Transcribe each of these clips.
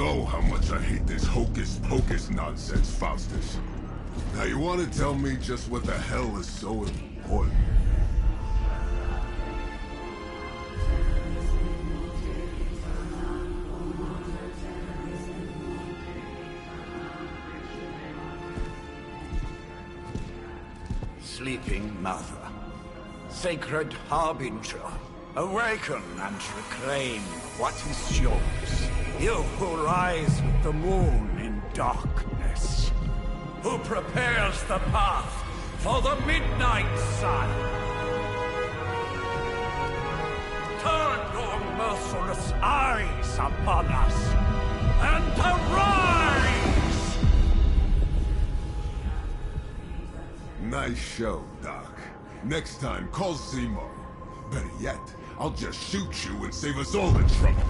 know how much I hate this hocus-pocus nonsense, Faustus. Now you want to tell me just what the hell is so important? Sleeping Mother, Sacred Harbinger, awaken and reclaim what is yours. You who rise with the moon in darkness, who prepares the path for the midnight sun. Turn your merciless eyes upon us, and arise! Nice show, Doc. Next time, call Seymour. Better yet, I'll just shoot you and save us all the trouble.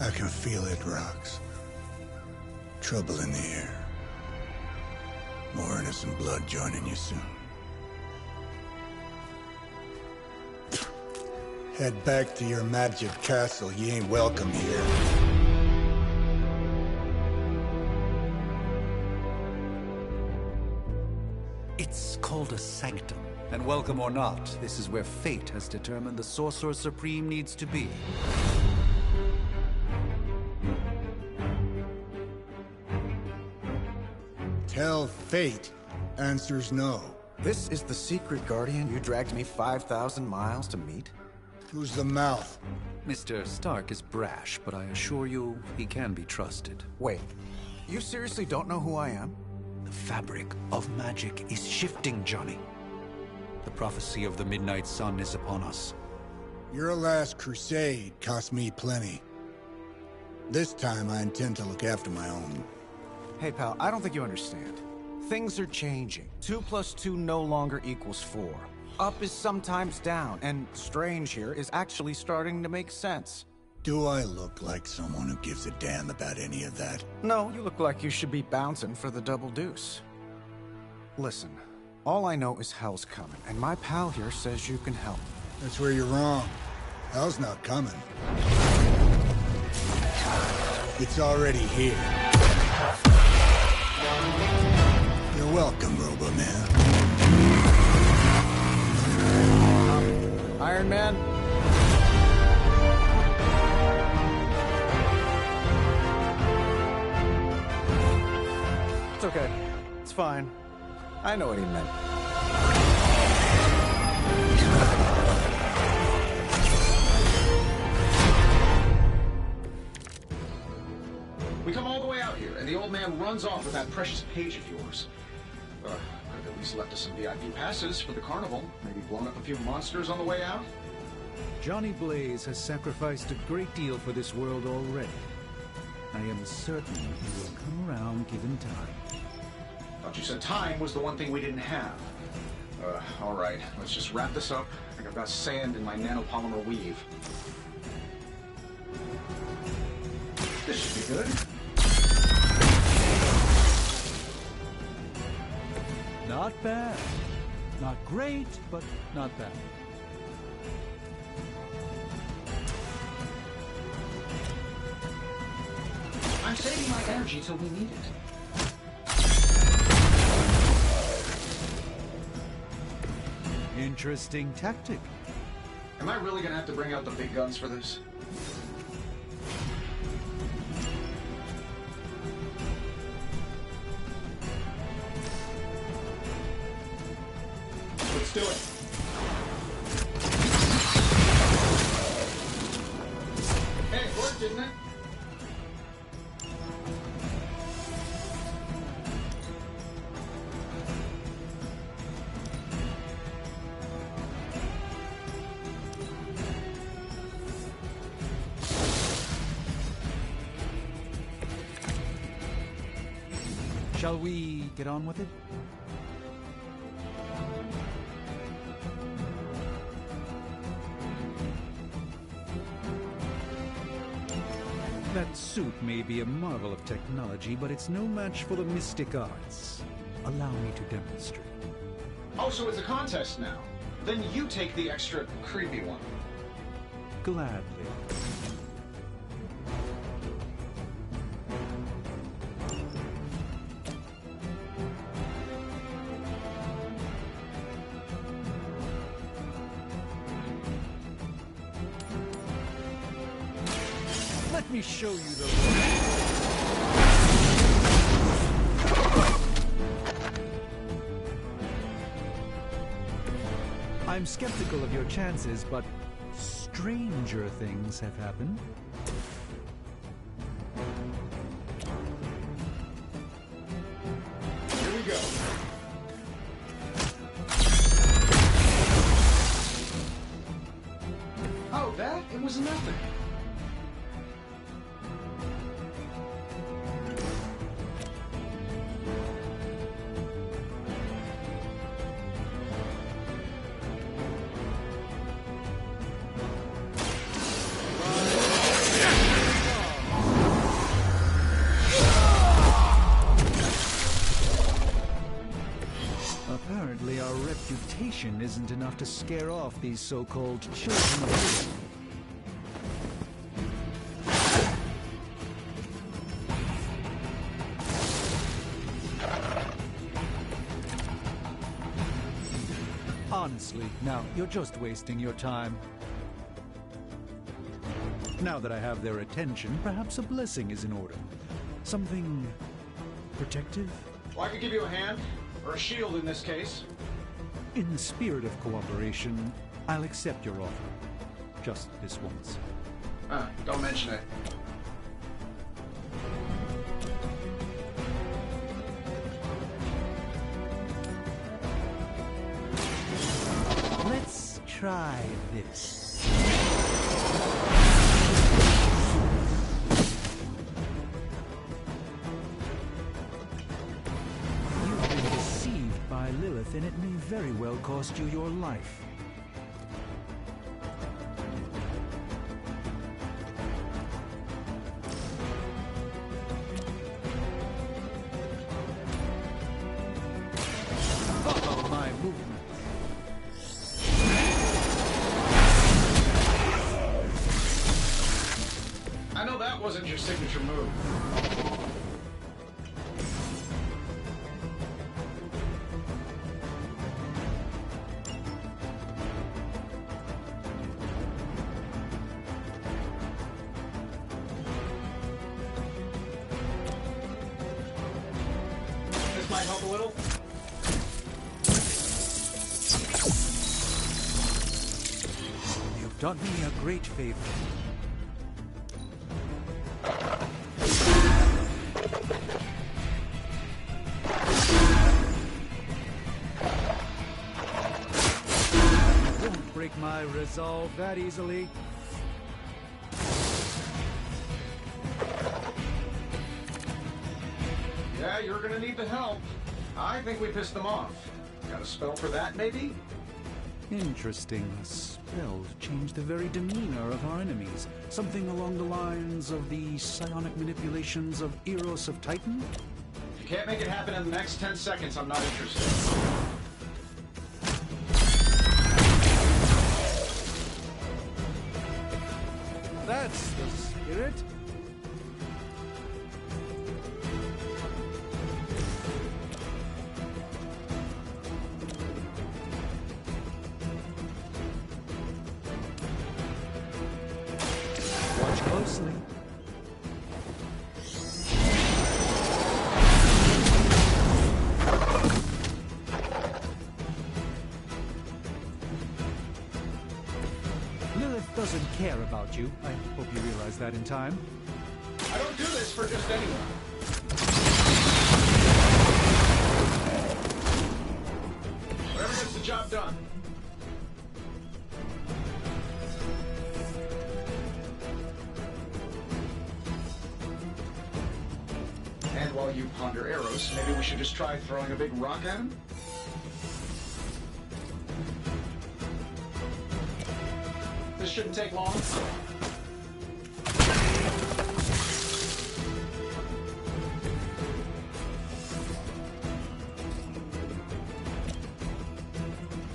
I can feel it, Rox. Trouble in the air. More innocent blood joining you soon. Head back to your magic castle. You ain't welcome here. It's called a sanctum. And welcome or not, this is where fate has determined the Sorcerer Supreme needs to be. Tell fate. Answers no. This is the secret guardian you dragged me 5,000 miles to meet? Who's the mouth? Mr. Stark is brash, but I assure you, he can be trusted. Wait, you seriously don't know who I am? The fabric of magic is shifting, Johnny. The prophecy of the Midnight Sun is upon us. Your last crusade cost me plenty. This time I intend to look after my own. Hey pal, I don't think you understand. Things are changing. 2 + 2 no longer equals 4. Up is sometimes down, and strange here is actually starting to make sense. Do I look like someone who gives a damn about any of that? No, you look like you should be bouncing for the double deuce. Listen, all I know is hell's coming, and my pal here says you can help. That's where you're wrong. Hell's not coming. It's already here. You're welcome, Robo-Man. Iron Man? It's okay. It's fine. I know what he meant. We come all the way out here, and the old man runs off with that precious page of yours. Could have at least left us some VIP passes for the carnival. Maybe blown up a few monsters on the way out. Johnny Blaze has sacrificed a great deal for this world already. I am certain he will come around given time. Thought you said time was the one thing we didn't have. All right, let's just wrap this up. I think I've got sand in my nanopolymer weave. This should be good. Not bad. Not great, but not bad. I'm saving my energy till we need it. Interesting tactic. Am I really gonna have to bring out the big guns for this? Let's do it. Hey, it worked, didn't it? Shall we get on with it? That suit may be a marvel of technology, but it's no match for the mystic arts. Allow me to demonstrate. Oh, so it's a contest now. Then you take the extra creepy one. Gladly. Let me show you the way. I'm skeptical of your chances, but stranger things have happened. Here we go. Oh, that? It was nothing. Apparently our reputation isn't enough to scare off these so-called children of... Honestly, now, you're just wasting your time. Now that I have their attention, perhaps a blessing is in order. Something... protective? Well, I could give you a hand. Or a shield in this case. In the spirit of cooperation, I'll accept your offer. Just this once. Don't mention it. Let's try this. You've been deceived by Lilith, and it may very well cost you your life. Follow my movement. I know that wasn't your signature move. This might help a little. You've done me a great favor. You won't break my resolve that easily. Yeah, you're gonna need the help. I think we pissed them off. Got a spell for that, maybe? Interesting. A spell to change the very demeanor of our enemies. Something along the lines of the psionic manipulations of Eros of Titan? If you can't make it happen in the next 10 seconds, I'm not interested. That's the spirit. closely. Lilith doesn't care about you. I hope you realize that in time. I don't do this for just anyone. Whatever gets the job done. And while you ponder arrows, maybe we should just try throwing a big rock at him? This shouldn't take long.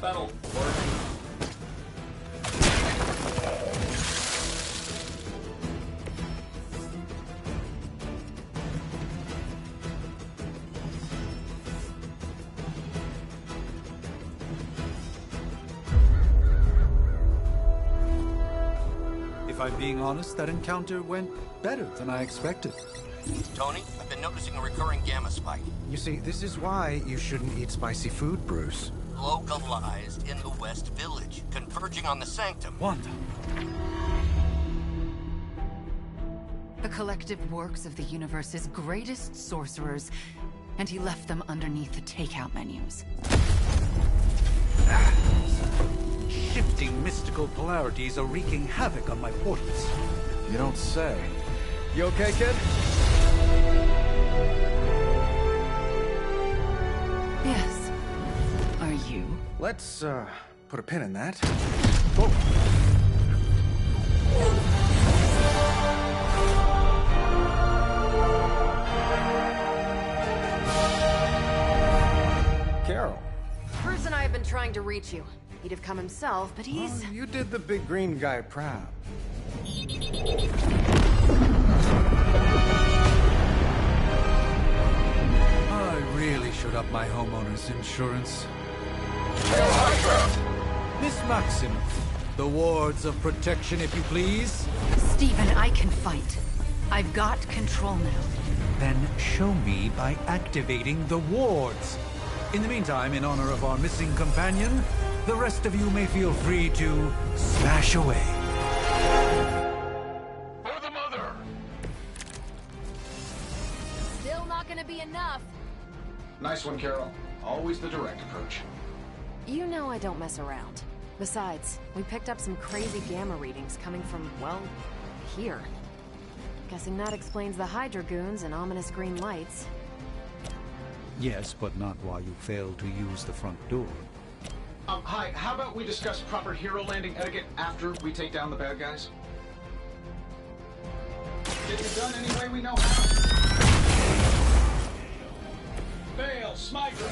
That'll work. If I'm being honest, that encounter went better than I expected. Tony, I've been noticing a recurring gamma spike. You see, this is why you shouldn't eat spicy food, Bruce. Localized in the West Village, converging on the Sanctum. Wanda. The collective works of the universe's greatest sorcerers, and he left them underneath the takeout menus. Shifting mystical polarities are wreaking havoc on my portals. You don't say. You okay, kid? Yes. Are you? Let's, put a pin in that. Carol. Bruce and I have been trying to reach you. He'd have come himself, but he's... Oh, you did the big green guy proud. I really should up my homeowner's insurance. Miss Maximoff, the wards of protection, if you please. Stephen, I can fight. I've got control now. Then show me by activating the wards. In the meantime, in honor of our missing companion, the rest of you may feel free to smash away. For the mother! Still not gonna be enough. Nice one, Carol. Always the direct approach. You know I don't mess around. Besides, we picked up some crazy gamma readings coming from, well, here. Guessing that explains the Hydra goons and ominous green lights. Yes, but not while you fail to use the front door. Hi, how about we discuss proper hero landing etiquette after we take down the bad guys? Getting it done any way we know how. Fail, Smygra!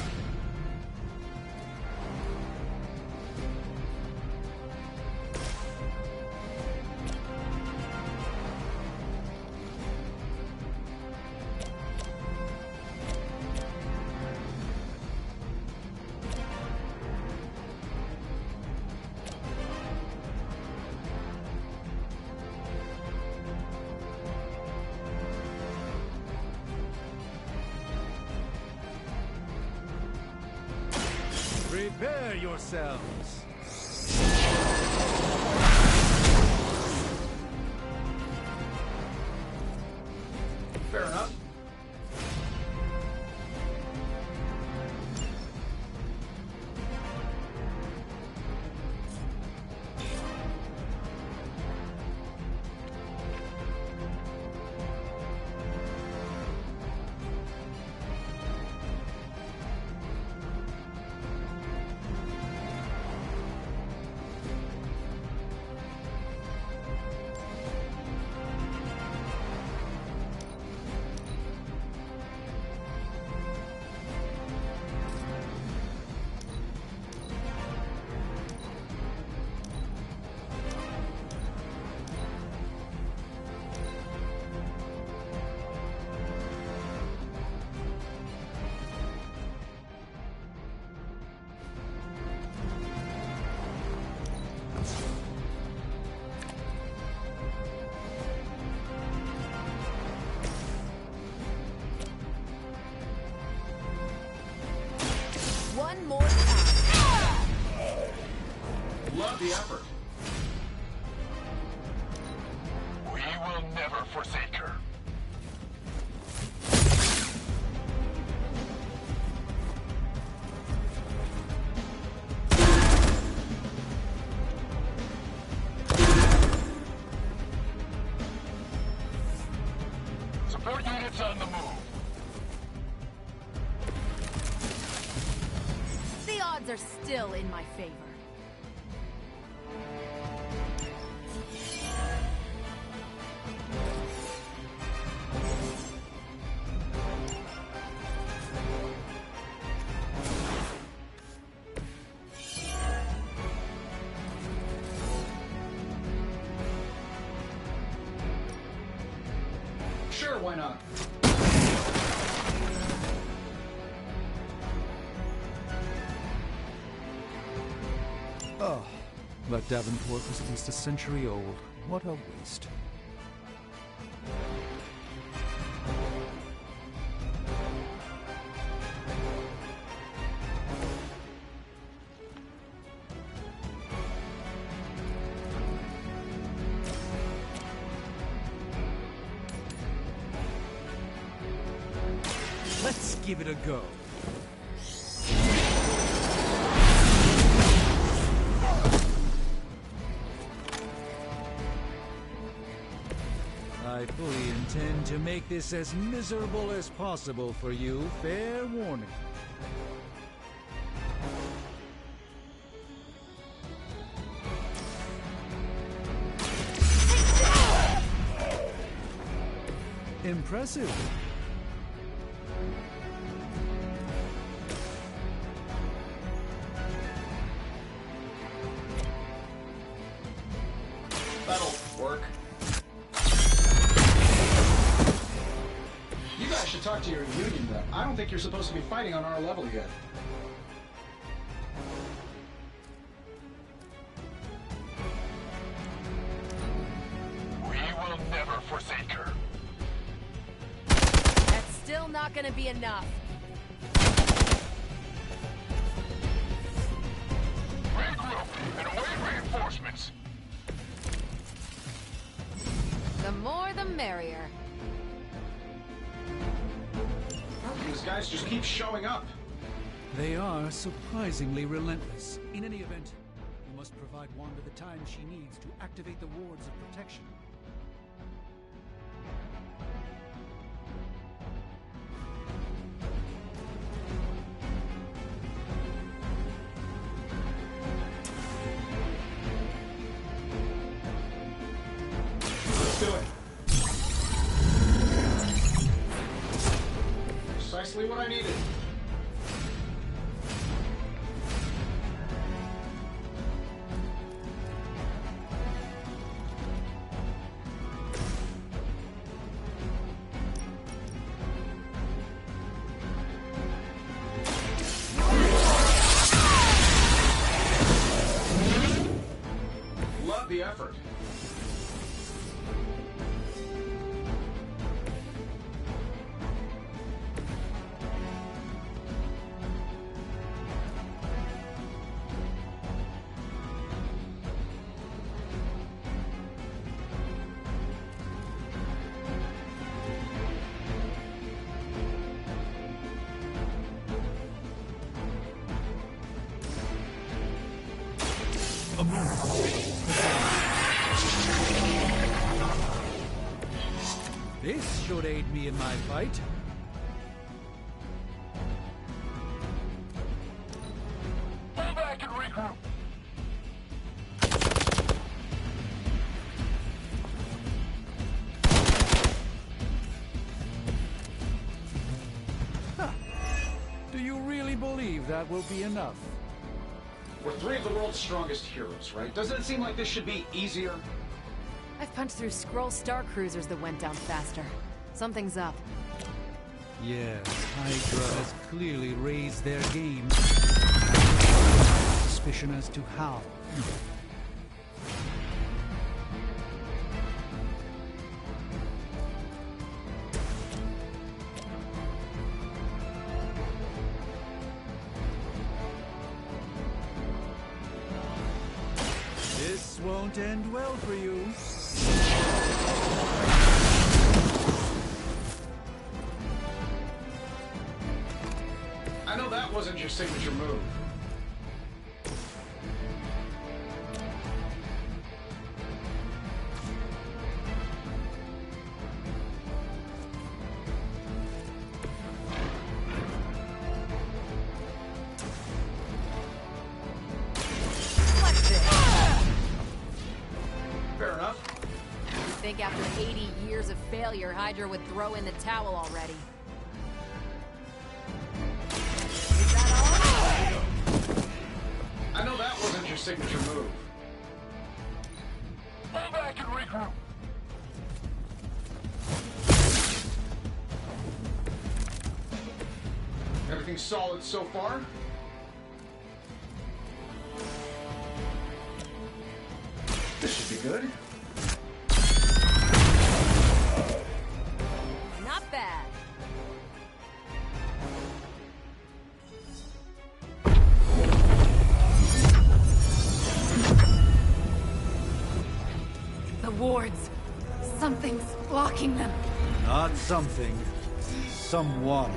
Prepare yourselves. Fair enough. Love the effort. We will never forsake her. Support units on the move. The odds are still in my favor. Sure, why not? Oh, that Davenport was at least a century old. What a waste. Let's give it a go. I fully intend to make this as miserable as possible for you. Fair warning. Impressive. That'll work. You guys should talk to your union rep. I don't think you're supposed to be fighting on our level yet. We will never forsake her. That's still not gonna be enough. Regroup and await reinforcements. The more the merrier. These guys just keep showing up. They are surprisingly relentless. In any event, you must provide Wanda the time she needs to activate the wards of protection. Let's do it. Precisely what I needed. Love the effort. This should aid me in my fight. Pull back and regroup. Do you really believe that will be enough? We're three of the world's strongest heroes, right? Doesn't it seem like this should be easier? I've punched through Skrull Star Cruisers that went down faster. Something's up. Yes, Hydra has clearly raised their game. Suspicion as to how. won't end well for you. I know that wasn't your signature move. Fair enough. You think after 80 years of failure, Hydra would throw in the towel already? Is that all? I know that wasn't your signature move. Fall back and regroup. Everything solid so far? This should be good. Not bad. The wards. Something's blocking them. Not something. Someone.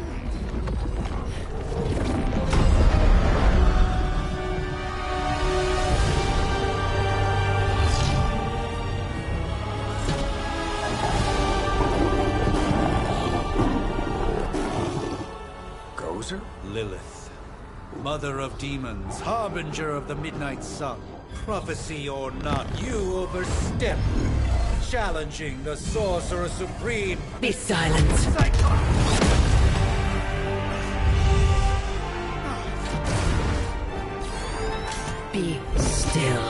Gozer? Lilith. Mother of demons, harbinger of the midnight sun. Prophecy or not, you overstep. Challenging the Sorcerer Supreme. Be silent. Be still.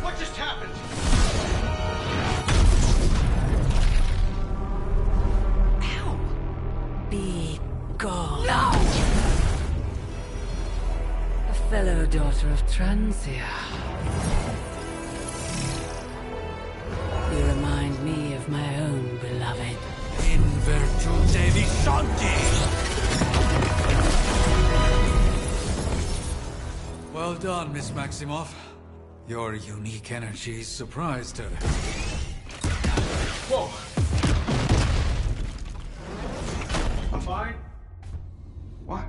What just happened? Ow. Be gone. No! A fellow daughter of Transia. You remind me of my own beloved. In virtute visanti! Well done, Miss Maximoff. Your unique energy surprised her. Whoa! I'm fine. What?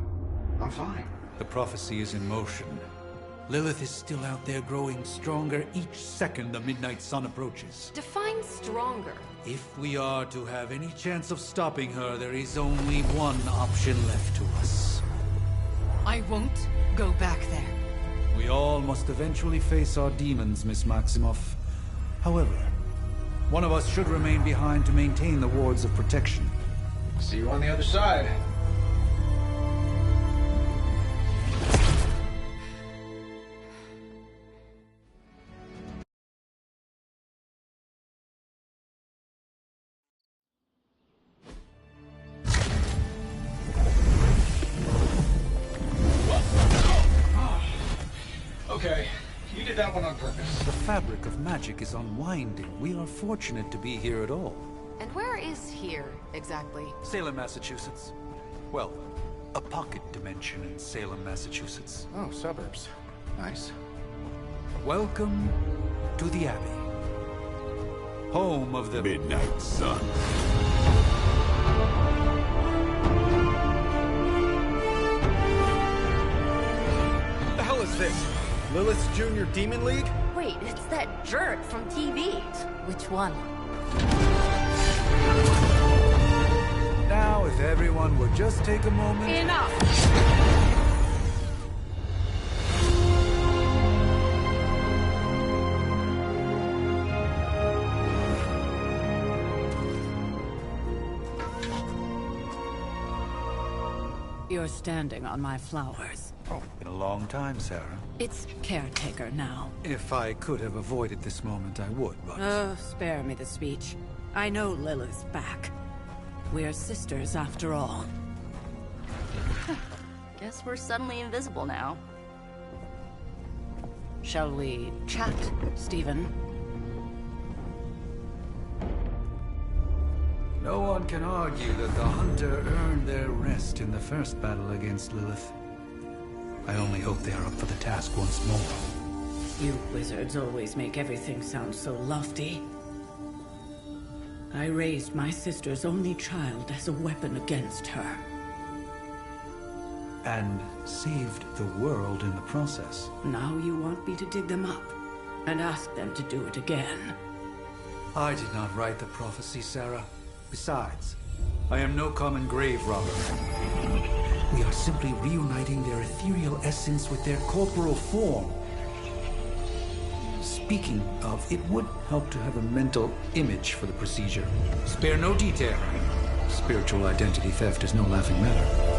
I'm fine. The prophecy is in motion. Lilith is still out there growing stronger each second the midnight sun approaches. Define stronger. If we are to have any chance of stopping her, there is only one option left to us. I won't go back there. We all must eventually face our demons, Miss Maximoff. However, one of us should remain behind to maintain the wards of protection. See you on the other side. Okay, you did that one on purpose. The fabric of magic is unwinding. We are fortunate to be here at all. And where is here, exactly? Salem, Massachusetts. Well, a pocket dimension in Salem, Massachusetts. Oh, suburbs. Nice. Welcome to the Abbey. Home of the Midnight Sun. What the hell is this? Lilith's Junior Demon League? Wait, it's that jerk from TV. Which one? Now, if everyone would just take a moment... Enough! You're standing on my flowers. Oh, been a long time, Sarah. It's caretaker now. If I could have avoided this moment, I would, but... Oh, spare me the speech. I know Lilith's back. We're sisters after all. Guess we're suddenly invisible now. Shall we chat, Stephen? No one can argue that the Hunter earned their rest in the first battle against Lilith. I only hope they are up for the task once more. You wizards always make everything sound so lofty. I raised my sister's only child as a weapon against her. And saved the world in the process. Now you want me to dig them up and ask them to do it again. I did not write the prophecy, Sarah. Besides, I am no common grave robber. We are simply reuniting their ethereal essence with their corporal form. Speaking of, it would help to have a mental image for the procedure. Spare no detail. Spiritual identity theft is no laughing matter.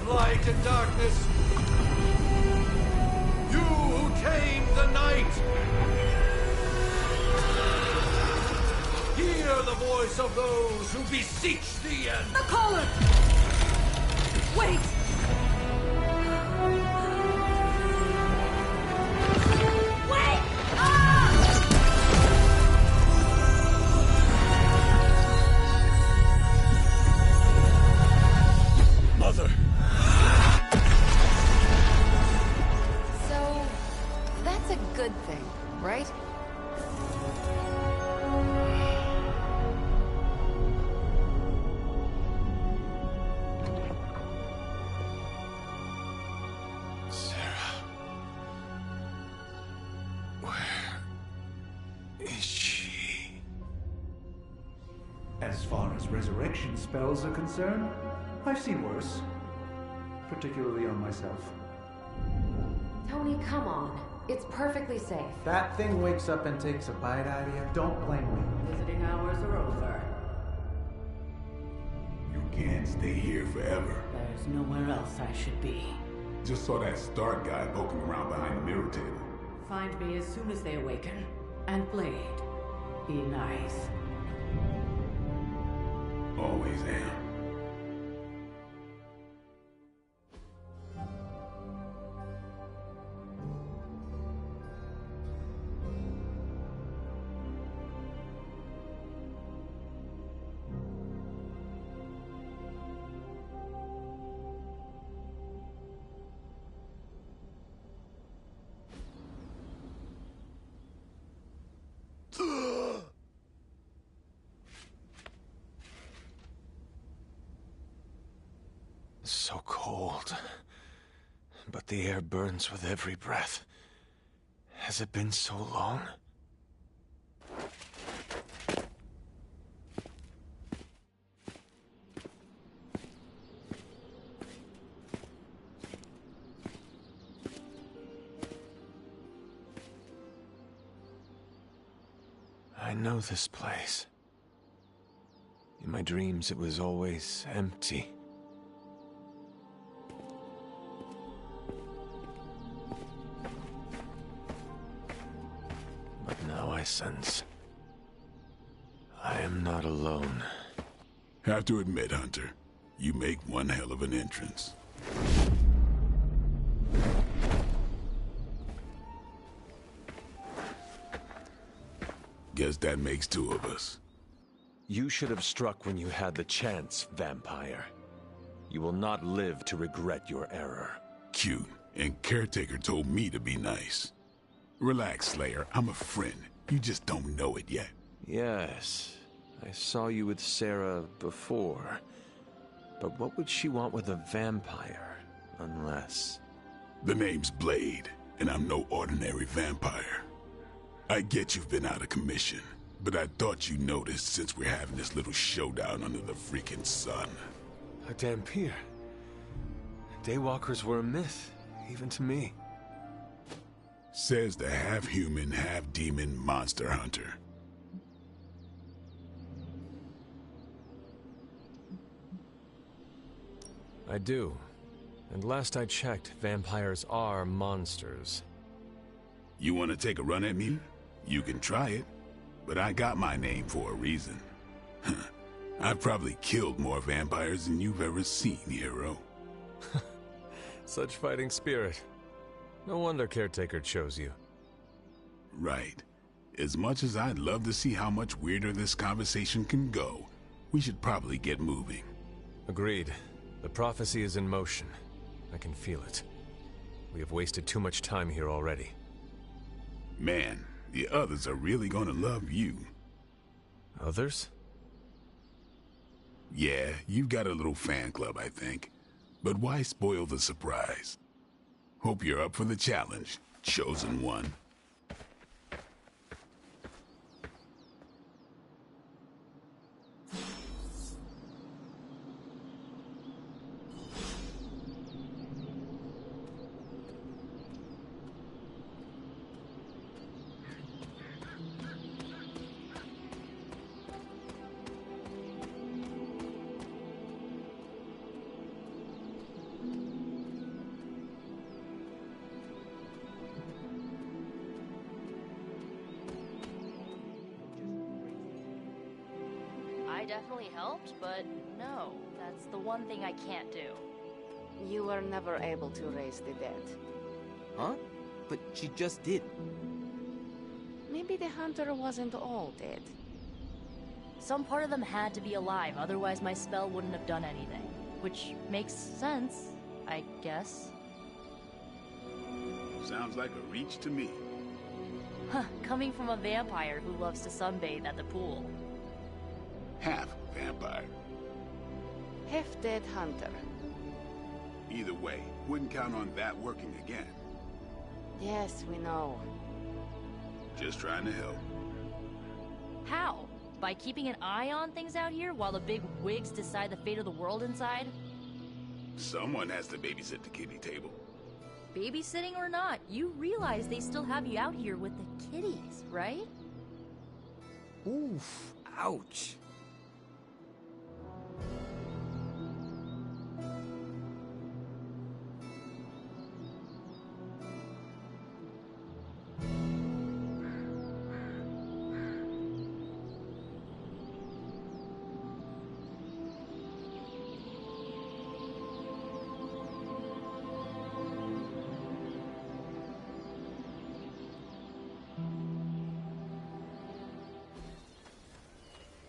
Light and darkness, you who tame the night, hear the voice of those who beseech thee and... The caller! Wait! Wait! Mother! That's a good thing, right? As far as resurrection spells are concerned, I've seen worse. Particularly on myself. Tony, come on. It's perfectly safe. That thing wakes up and takes a bite out of you. Don't blame me. Visiting hours are over. You can't stay here forever. There's nowhere else I should be. Just saw that Stark guy poking around behind the mirror table. Find me as soon as they awaken. And Blade, be nice. Always am. So cold. But the air burns with every breath. Has it been so long? I know this place. In my dreams, it was always empty. But now I sense I am not alone. Have to admit, Hunter, you make one hell of an entrance. Guess that makes two of us. You should have struck when you had the chance, vampire. You will not live to regret your error. Cute, and Caretaker told me to be nice. Relax, Slayer, I'm a friend. You just don't know it yet. Yes, I saw you with Sarah before. But what would she want with a vampire, unless... The name's Blade, and I'm no ordinary vampire. I get you've been out of commission, but I thought you noticed since we're having this little showdown under the freaking sun. A Dampier. Daywalkers were a myth, even to me. Says the half-human, half-demon monster hunter. I do. And last I checked, vampires are monsters. You want to take a run at me? You can try it. But I got my name for a reason. I've probably killed more vampires than you've ever seen, hero. Such fighting spirit. No wonder Caretaker chose you. Right. As much as I'd love to see how much weirder this conversation can go, we should probably get moving. Agreed. The prophecy is in motion. I can feel it. We have wasted too much time here already. Man, the others are really gonna love you. Others? Yeah, you've got a little fan club, I think. But why spoil the surprise? Hope you're up for the challenge, chosen one. I definitely helped, but no, that's the one thing I can't do. You were never able to raise the dead. Huh? But she just did. Maybe the hunter wasn't all dead. Some part of them had to be alive, otherwise my spell wouldn't have done anything. Which makes sense, I guess. Sounds like a reach to me. Huh, coming from a vampire who loves to sunbathe at the pool. Half vampire. Half-dead hunter. Either way, wouldn't count on that working again. Yes, we know. Just trying to help. How? by keeping an eye on things out here while the big wigs decide the fate of the world inside? Someone has to babysit the kiddie table. Babysitting or not, you realize they still have you out here with the kiddies, right? Oof, ouch.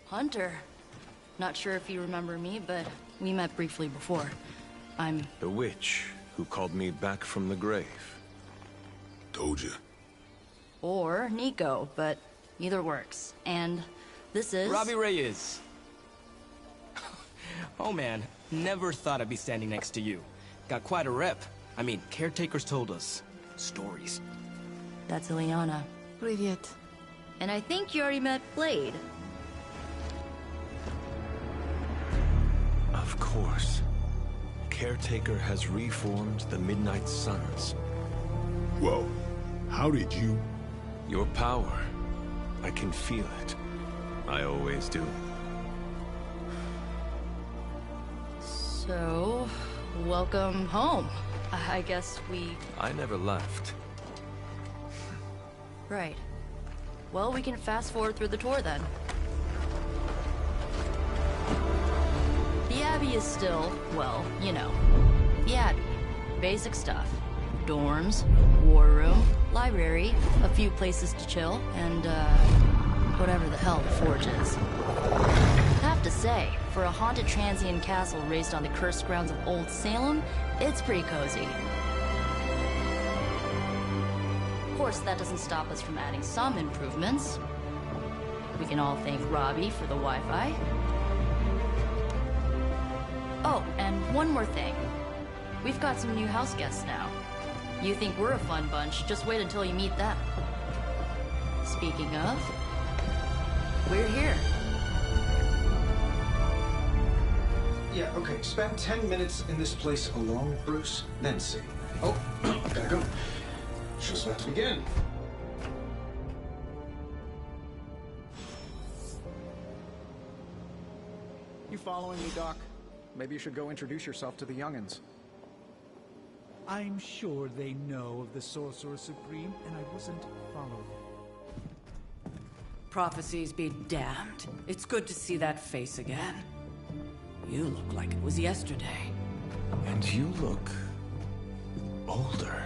Hunter. Not sure if you remember me, but we met briefly before. I'm... The witch who called me back from the grave. Told you. Or Nico, but either works. And this is... Robbie Reyes. Oh man, never thought I'd be standing next to you. Got quite a rep. I mean, caretakers told us stories. That's Ileana. Привет. And I think you already met Blade. Of course. Caretaker has reformed the Midnight Suns. Whoa. How did you... Your power. I can feel it. I always do. So... welcome home. I guess we... I never left. Right. Well, we can fast forward through the tour then. The Abbey is still, well, you know, the Abbey. Basic stuff. Dorms, war room, library, a few places to chill, and, whatever the hell the Forge is. Have to say, for a haunted transient castle raised on the cursed grounds of Old Salem, it's pretty cozy. Of course, that doesn't stop us from adding some improvements. We can all thank Robbie for the Wi-Fi. Oh, and one more thing. We've got some new house guests now. You think we're a fun bunch, just wait until you meet them. Speaking of, we're here. Yeah, okay. Spend 10 minutes in this place alone, Bruce, then see. Oh, gotta go. Show's about to begin. You following me, Doc? Maybe you should go introduce yourself to the young'uns. I'm sure they know of the Sorcerer Supreme, and I wasn't following. Prophecies be damned. It's good to see that face again. You look like it was yesterday. And you look... older.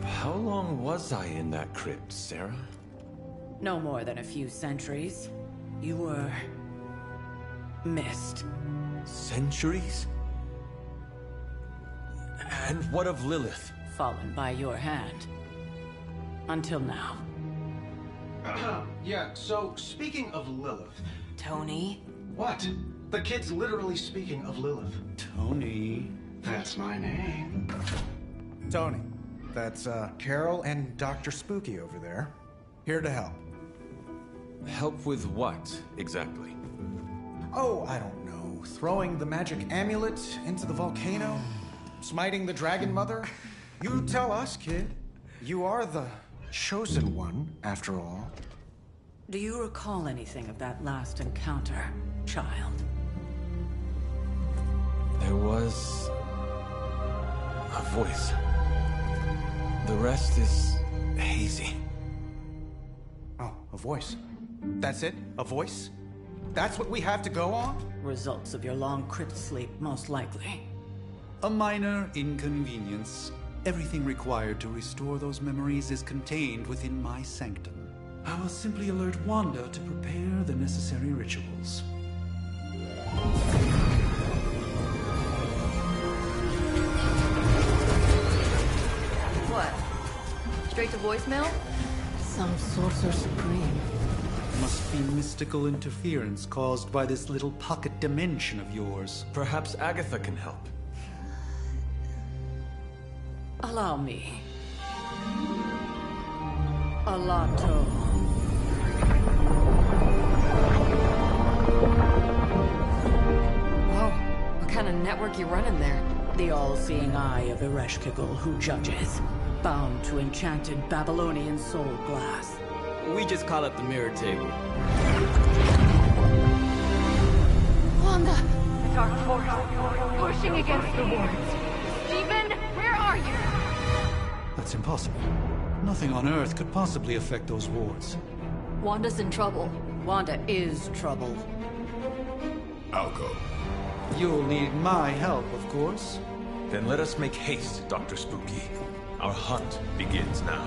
How long was I in that crypt, Sarah? No more than a few centuries. You were... missed. Centuries? And what of Lilith? Fallen by your hand. Until now. Yeah, so speaking of Lilith... Tony? What? The kid's literally speaking of Lilith. Tony. That's my name. Tony. That's, Carol and Dr. Spooky over there. Here to help. Help with what, exactly? Oh, I don't know. Throwing the magic amulet into the volcano? Smiting the Dragon Mother? You tell us, kid. You are the chosen one, after all. Do you recall anything of that last encounter, child? There was... a voice. The rest is hazy. Oh, a voice. That's it? A voice? That's what we have to go on? Results of your long crypt sleep, most likely. A minor inconvenience. Everything required to restore those memories is contained within my sanctum. I will simply alert Wanda to prepare the necessary rituals. What? Straight to voicemail? Some Sorcerer Supreme. Must be mystical interference caused by this little pocket dimension of yours. Perhaps Agatha can help. Allow me. Alato. Whoa, what kind of network you running there? The all-seeing eye of Ereshkigal who judges, bound to enchanted Babylonian soul glass. We just call it the mirror table. Wanda! The dark force, pushing against the wards. Stephen, where are you? That's impossible. Nothing on Earth could possibly affect those wards. Wanda's in trouble. Wanda is trouble. I'll go. You'll need my help, of course. Then let us make haste, Dr. Spooky. Our hunt begins now.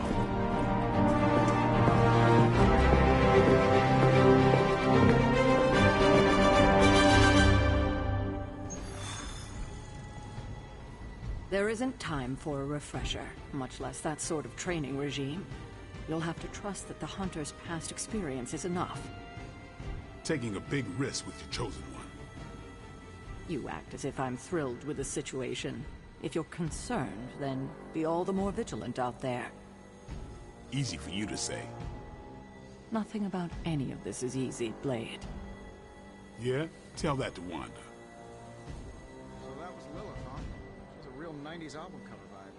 There isn't time for a refresher, much less that sort of training regime. You'll have to trust that the Hunter's past experience is enough. Taking a big risk with your chosen one. You act as if I'm thrilled with the situation. If you're concerned, then be all the more vigilant out there. Easy for you to say. Nothing about any of this is easy, Blade. Yeah? Tell that to Wanda. So that was Lilith, huh? It's a real 90s album cover vibe.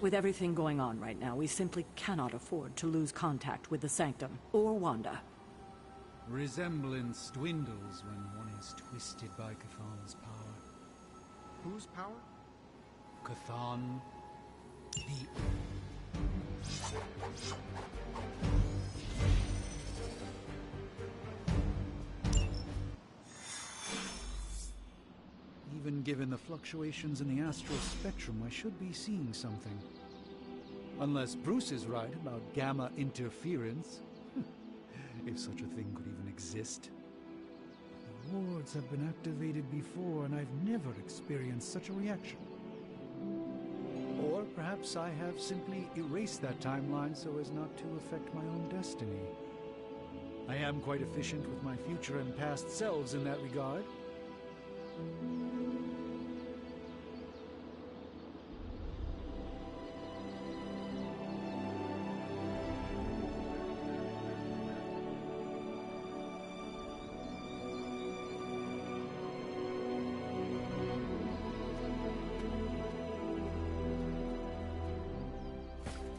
With everything going on right now, we simply cannot afford to lose contact with the Sanctum, or Wanda. Resemblance dwindles when one is twisted by Cthulhu's power. Whose power? Cthulhu. Even given the fluctuations in the astral spectrum, I should be seeing something. Unless Bruce is right about gamma interference. If such a thing could even exist. The wards have been activated before, and I've never experienced such a reaction. Or perhaps I have simply erased that timeline so as not to affect my own destiny. I am quite efficient with my future and past selves in that regard.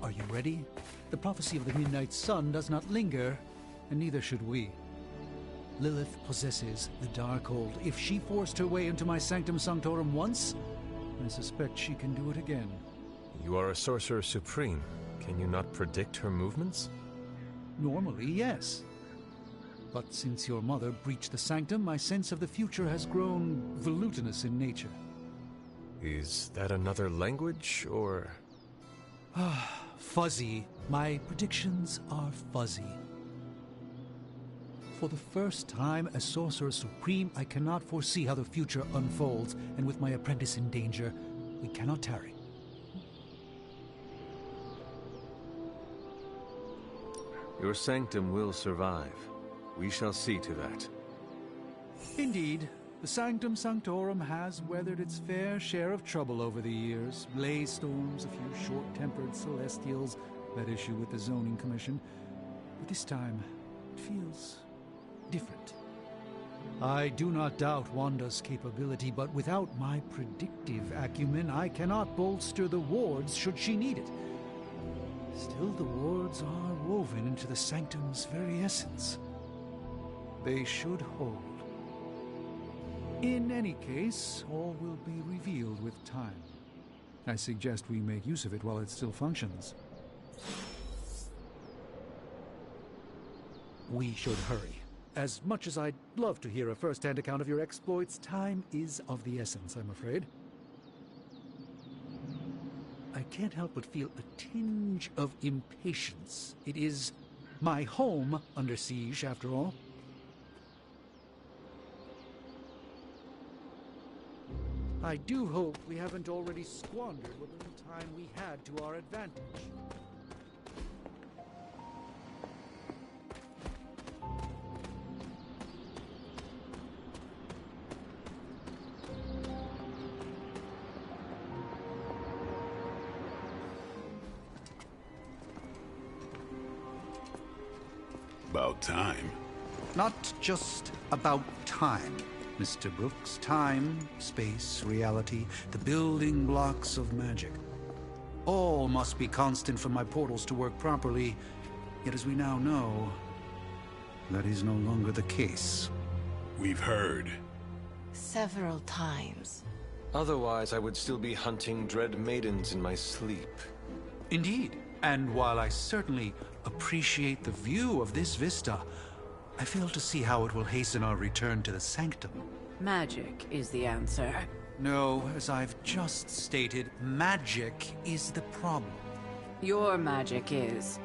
Are you ready? The prophecy of the Midnight Sun does not linger, and neither should we. Lilith possesses the Darkhold. If she forced her way into my Sanctum Sanctorum once, I suspect she can do it again. You are a Sorcerer Supreme. Can you not predict her movements? Normally, yes. But since your mother breached the Sanctum, my sense of the future has grown volutinous in nature. Is that another language, or...? Fuzzy. My predictions are fuzzy. For the first time as Sorcerer Supreme, I cannot foresee how the future unfolds, and with my apprentice in danger, we cannot tarry. Your sanctum will survive. We shall see to that. Indeed. The Sanctum Sanctorum has weathered its fair share of trouble over the years. Blaze storms, a few short-tempered celestials, that issue with the Zoning Commission. But this time, it feels different. I do not doubt Wanda's capability, but without my predictive acumen, I cannot bolster the wards should she need it. Still, the wards are woven into the Sanctum's very essence. They should hold. In any case, all will be revealed with time. I suggest we make use of it while it still functions. We should hurry. As much as I'd love to hear a first-hand account of your exploits, time is of the essence, I'm afraid. I can't help but feel a tinge of impatience. It is my home under siege, after all. I do hope we haven't already squandered what little time we had to our advantage. About time. Not just about time, Mr. Brooks. Time, space, reality, the building blocks of magic. All must be constant for my portals to work properly. Yet as we now know, that is no longer the case. We've heard. Several times. Otherwise, I would still be hunting dread maidens in my sleep. Indeed. And while I certainly appreciate the view of this vista, I fail to see how it will hasten our return to the Sanctum. Magic is the answer. No, as I've just stated, magic is the problem. Your magic is...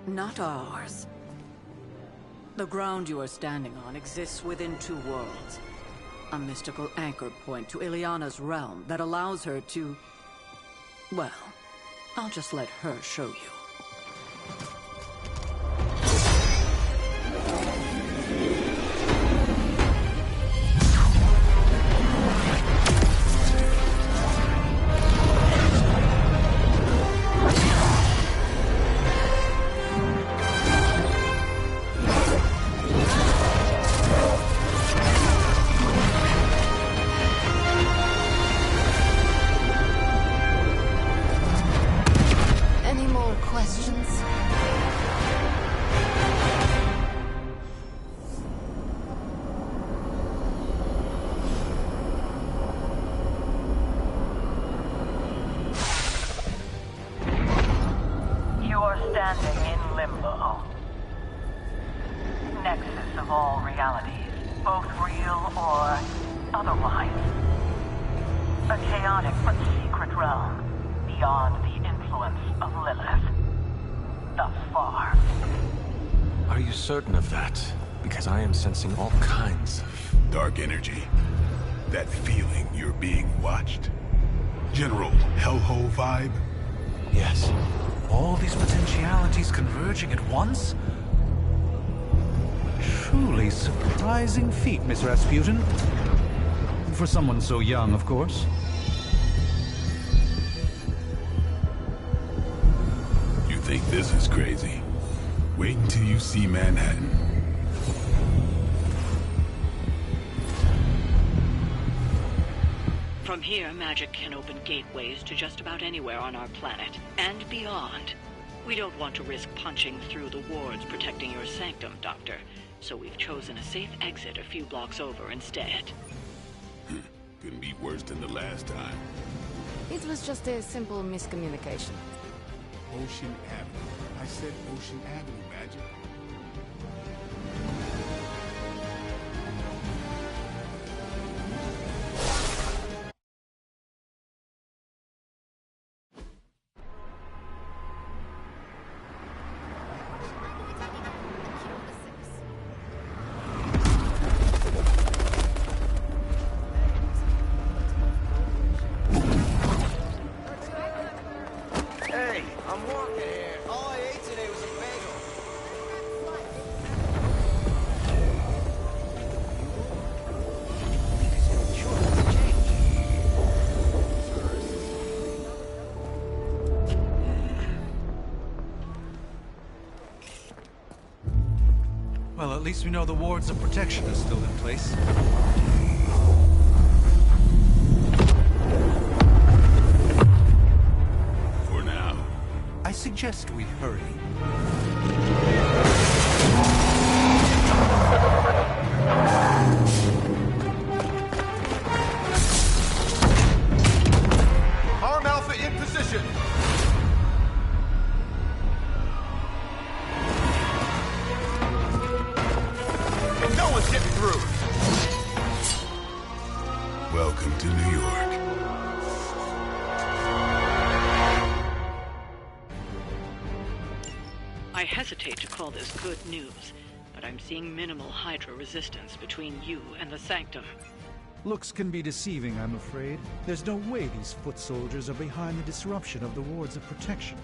not ours. The ground you are standing on exists within two worlds. A mystical anchor point to Ileana's realm that allows her to... well, I'll just let her show you. Standing in limbo. Nexus of all realities, both real or otherwise. A chaotic but secret realm, beyond the influence of Lilith. Thus far. Are you certain of that? Because I am sensing all kinds of... dark energy. That feeling you're being watched. General hellhole vibe? Yes. All these potentialities converging at once? Truly surprising feat, Miss Rasputin. For someone so young, of course. You think this is crazy? Wait until you see Manhattan. From here, magic can open gateways to just about anywhere on our planet, and beyond. We don't want to risk punching through the wards protecting your sanctum, Doctor, so we've chosen a safe exit a few blocks over instead. Couldn't be worse than the last time. It was just a simple miscommunication. Ocean Avenue. I said Ocean Avenue, Magic. Well, at least we know the wards of protection are still in place. For now. I suggest we hurry. Arm Alpha in position! No one's getting through! Welcome to New York. I hesitate to call this good news, but I'm seeing minimal Hydra resistance between you and the Sanctum. Looks can be deceiving, I'm afraid. There's no way these foot soldiers are behind the disruption of the wards of protection.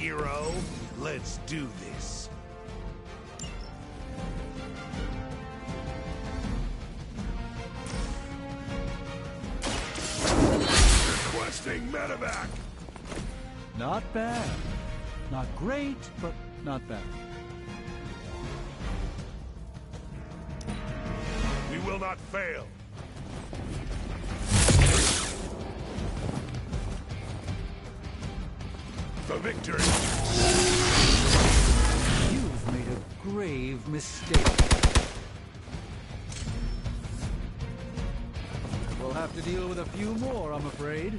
hero. Let's do this. Requesting medevac. Not bad. Not great, but not bad. We will not fail. For victory. You've made a grave mistake. We'll have to deal with a few more, I'm afraid.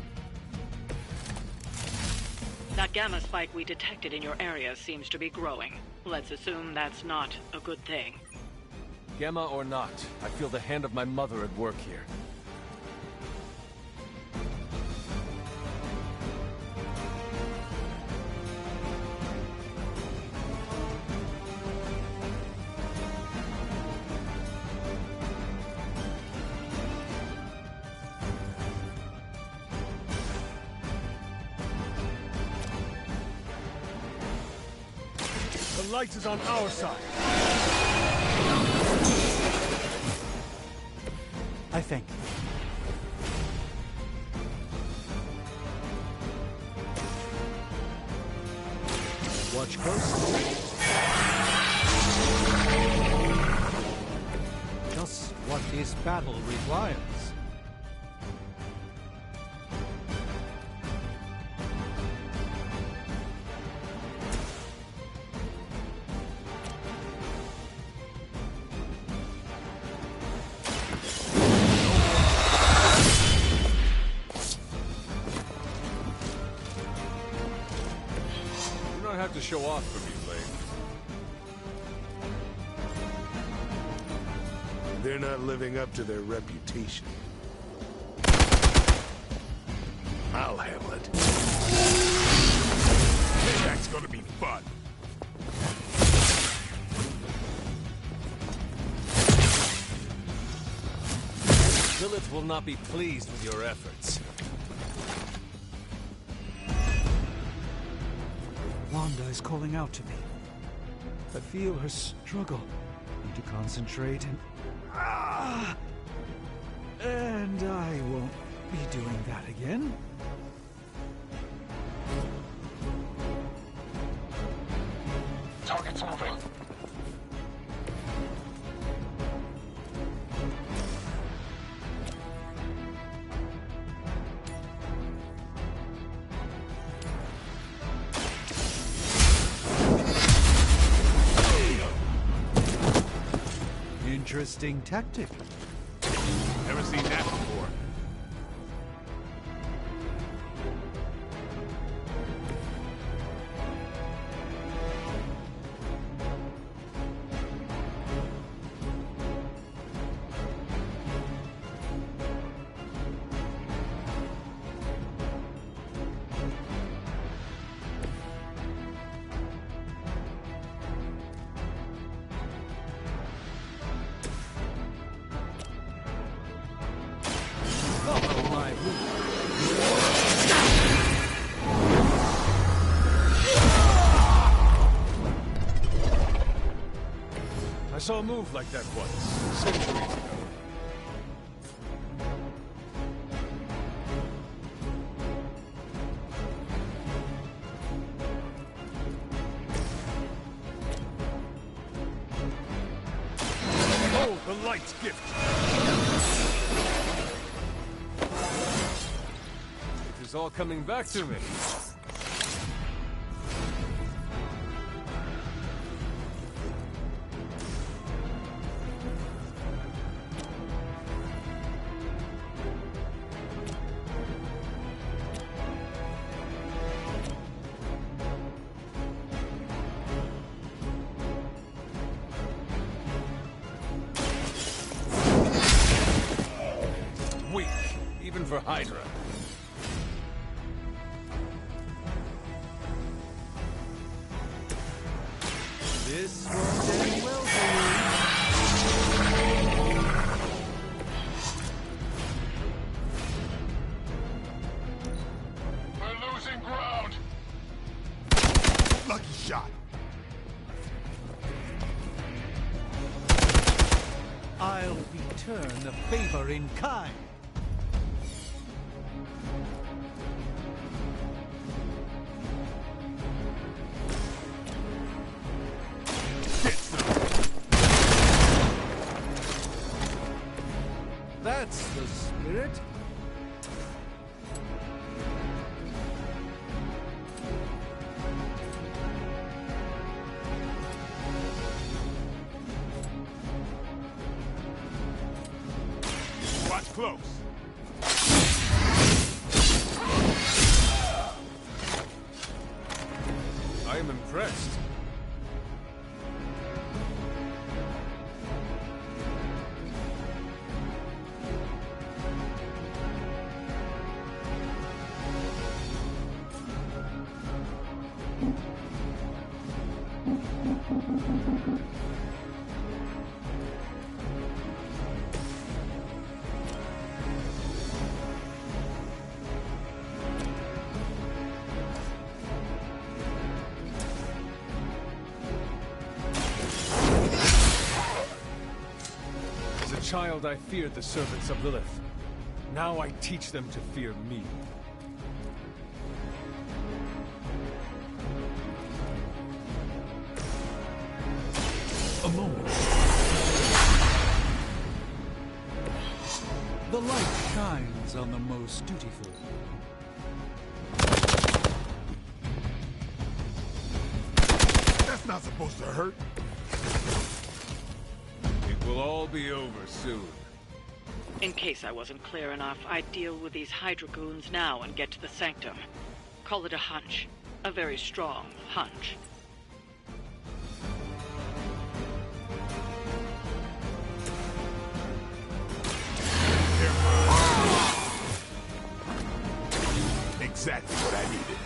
That gamma spike we detected in your area seems to be growing. Let's assume that's not a good thing. Gamma or not, I feel the hand of my mother at work here. The light is on our side. I think. Watch closely. Just what this battle requires. You don't have to show off for me, Blade. They're not living up to their reputation. I'll handle it. That's gonna be fun. Lilith will not be pleased with your efforts. Wanda is calling out to me. I feel her struggle. Need to concentrate and... And I won't be doing that again. Target's moving. Interesting tactic. Never seen that before. I saw a move like that once, centuries ago. Oh, the light's gift. It is all coming back to me. Weak, even for Hydra. This won't end well for We're losing ground. lucky shot. I'll return the favor in kind. That's the spirit. Watch close. I am impressed. As a child, I feared the servants of Lilith. Now I teach them to fear me. A moment. The light shines on the most dutiful. That's not supposed to hurt. It will all be over soon. In case I wasn't clear enough, I'd deal with these Hydra goons now and get to the sanctum. Call it a hunch. A very strong hunch. Exactly what I needed.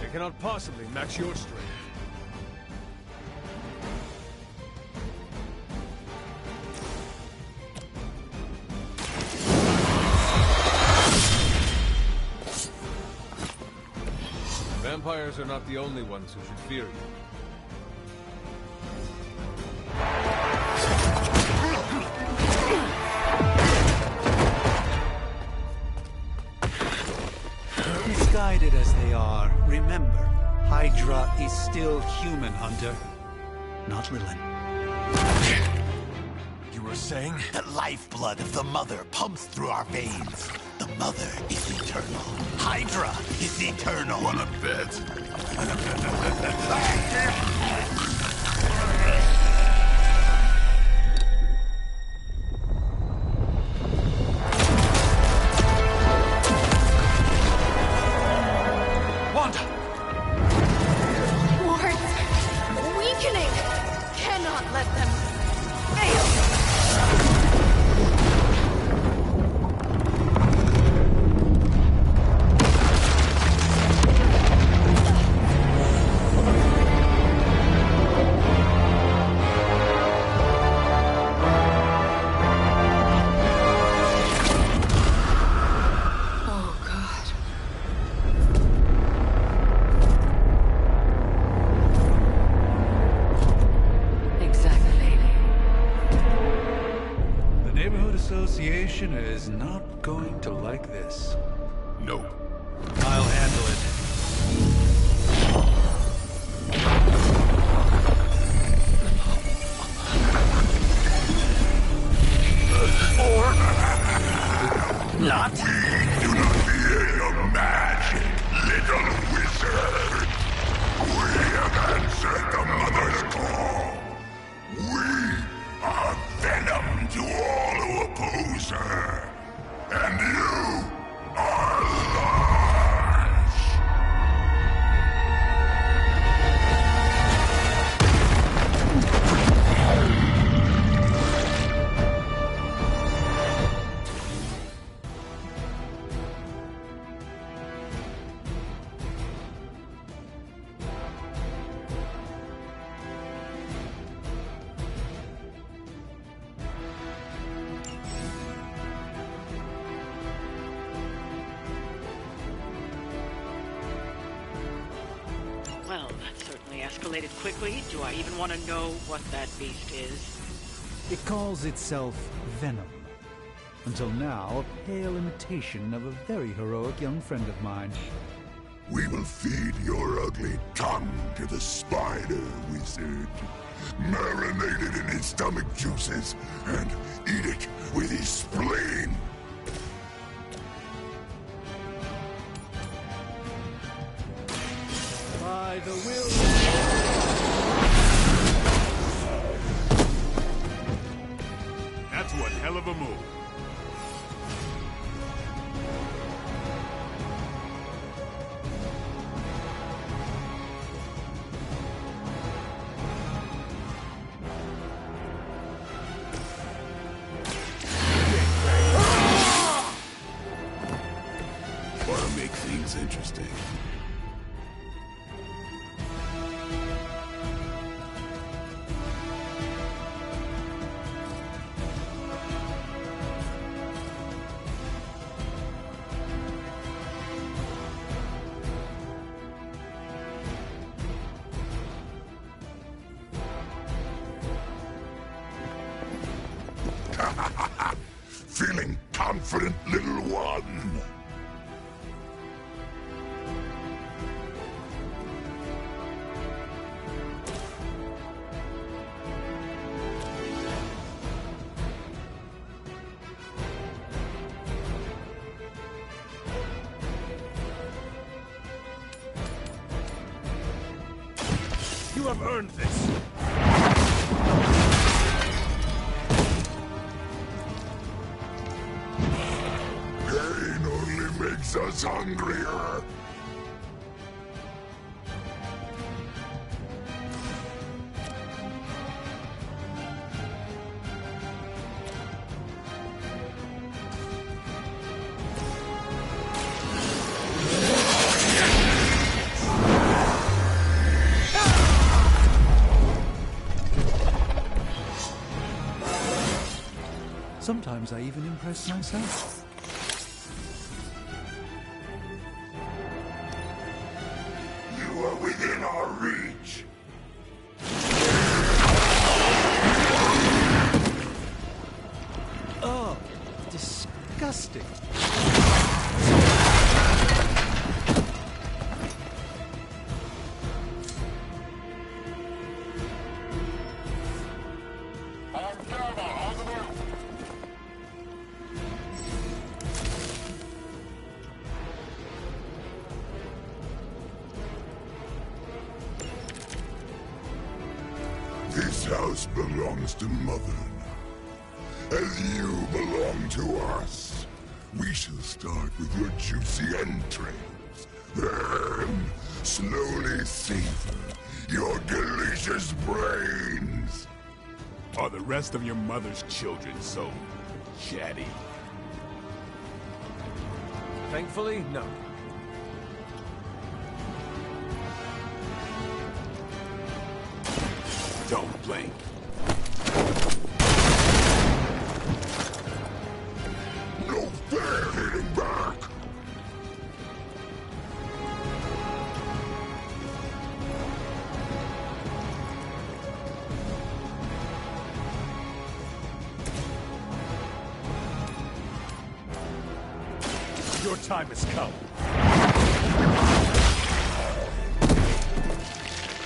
They cannot possibly match your strength. Vampires are not the only ones who should fear you. Misguided as they are, remember, Hydra is still human, Hunter. Not Lilith. You were saying? The lifeblood of the Mother pumps through our veins. The Mother is eternal. Hydra is eternal. Wanna bet? Wanda! Wards! Weakening! Cannot let them fail! Association is not going to like this. No. I'll handle it. Or not. We do not fear your magic, little wizard. We have answered the Mother's call. We are venom to all who oppose her. And you are life. isolated quickly? Do I even want to know what that beast is? It calls itself Venom. Until now, a pale imitation of a very heroic young friend of mine. We will feed your ugly tongue to the spider wizard. Marinate it in his stomach juices and eat it with his spleen. By the will. That's one hell of a move. Ought to make things interesting. Feeling confident, little one? You have earned this. Pain only makes us hungrier. Sometimes I even impress myself. You are within our reach. Oh, disgusting. This house belongs to Mother now, as you belong to us. We shall start with your juicy entrails, then slowly savor your delicious brains. Are the rest of your mother's children so chatty? Thankfully, no. Don't blink. No fair hitting back. Your time has come.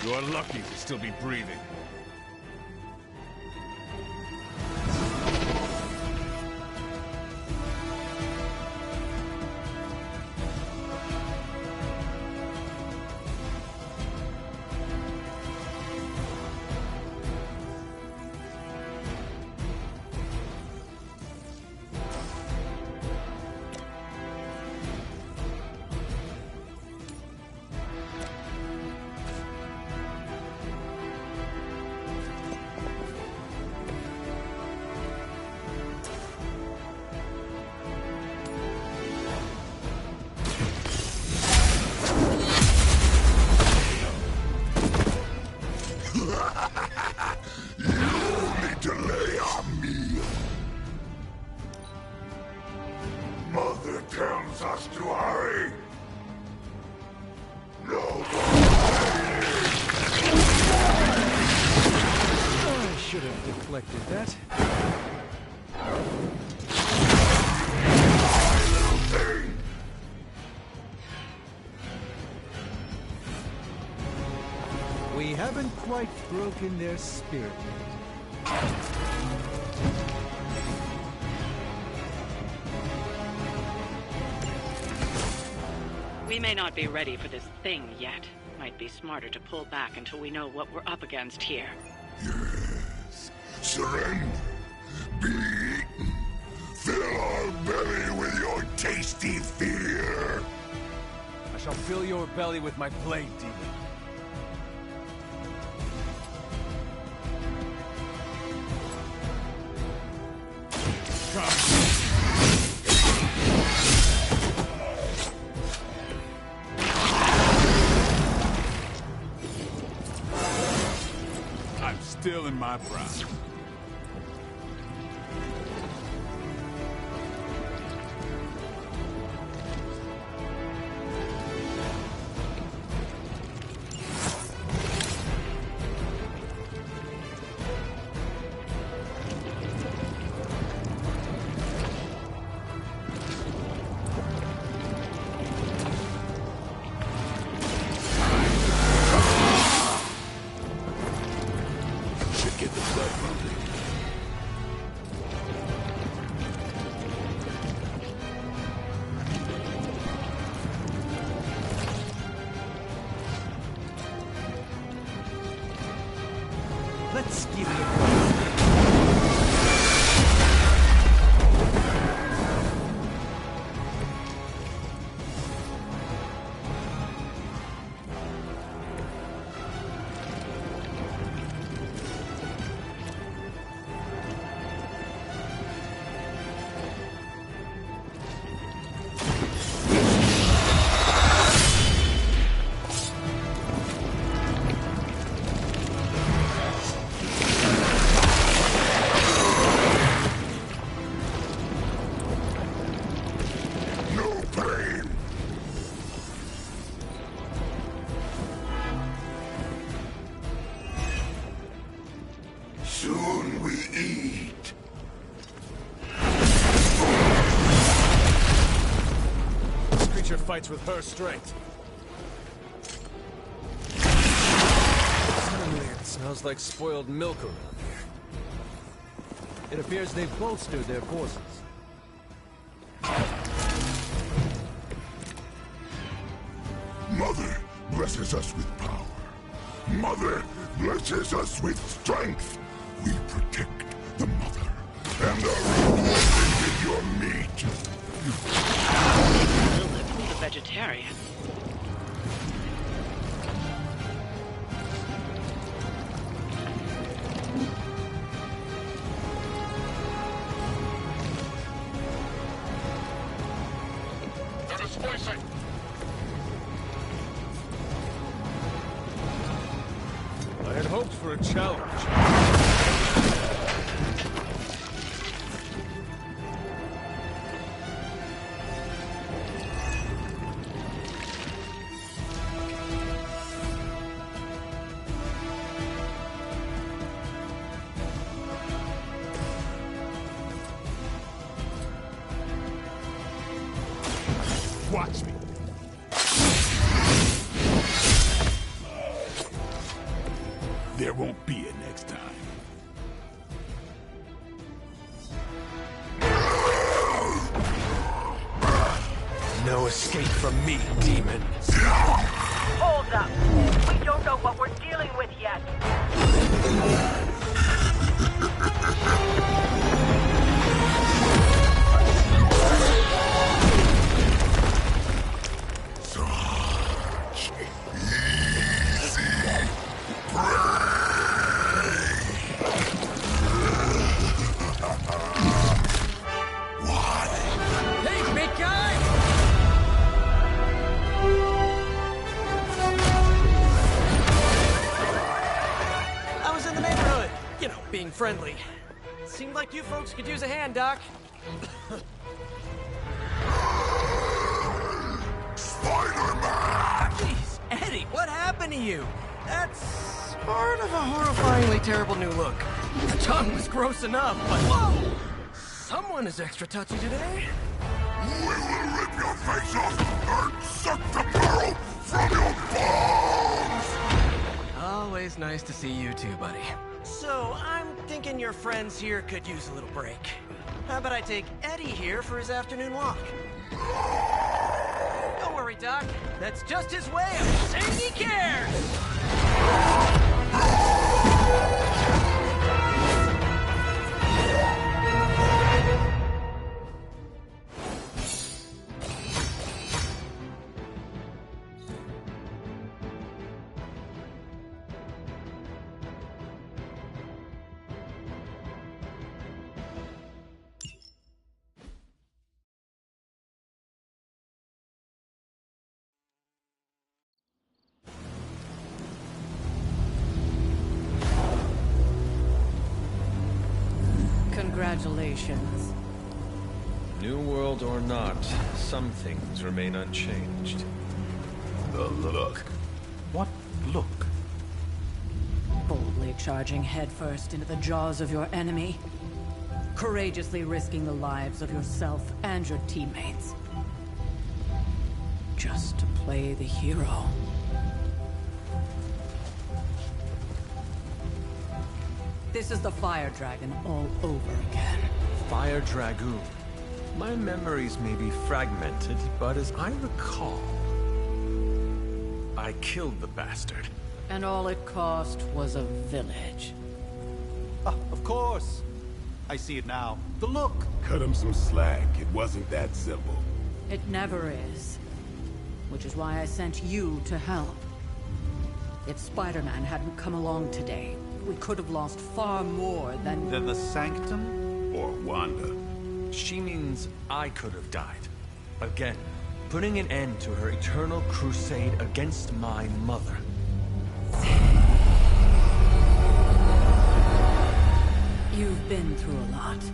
You are lucky to still be breathing. expected that. We haven't quite broken their spirit yet. We may not be ready for this thing yet. Might be smarter to pull back until we know what we're up against here. Yes. Surrender. Be eaten. Fill our belly with your tasty fear. I shall fill your belly with my blade, demon. I'm still in my prime. Let's give it a go. Soon we eat. This creature fights with her strength. Suddenly it smells like spoiled milk around here. It appears they've bolstered their forces. Mother blesses us with power. Mother blesses us with strength. We protect the mother, and our reward is in your meat. Lilith, the vegetarian. I had hoped for a challenge. Watch me. There won't be a next time. No escape from me, demon. Hold up. We don't know what we're dealing with yet. Such easy prey. Hey, big guy! I was in the neighborhood. You know, being friendly. Seemed like you folks could use a hand, Doc. Spider-Man! Jeez, Eddie, what happened to you? That's part of a horrifyingly terrible new look. The tongue was gross enough, but whoa! Someone is extra touchy today. We will rip your face off and suck the marrow from your bones! Always nice to see you too, buddy. So, I'm thinking your friends here could use a little break. How about I take Eddie here for his afternoon walk? Don't worry, Doc. That's just his way of saying he cares! Congratulations. New world or not, some things remain unchanged. The look. What look? Boldly charging headfirst into the jaws of your enemy. Courageously risking the lives of yourself and your teammates. Just to play the hero. This is the Fire Dragon all over again. Fire Dragoon. My memories may be fragmented, but as I recall, I killed the bastard. And all it cost was a village. Ah, of course. I see it now. The look. Cut him some slack. It wasn't that simple. It never is. Which is why I sent you to help. If Spider-Man hadn't come along today, we could have lost far more than... The Sanctum? Or Wanda. She means I could have died. Again, putting an end to her eternal crusade against my mother. You've been through a lot.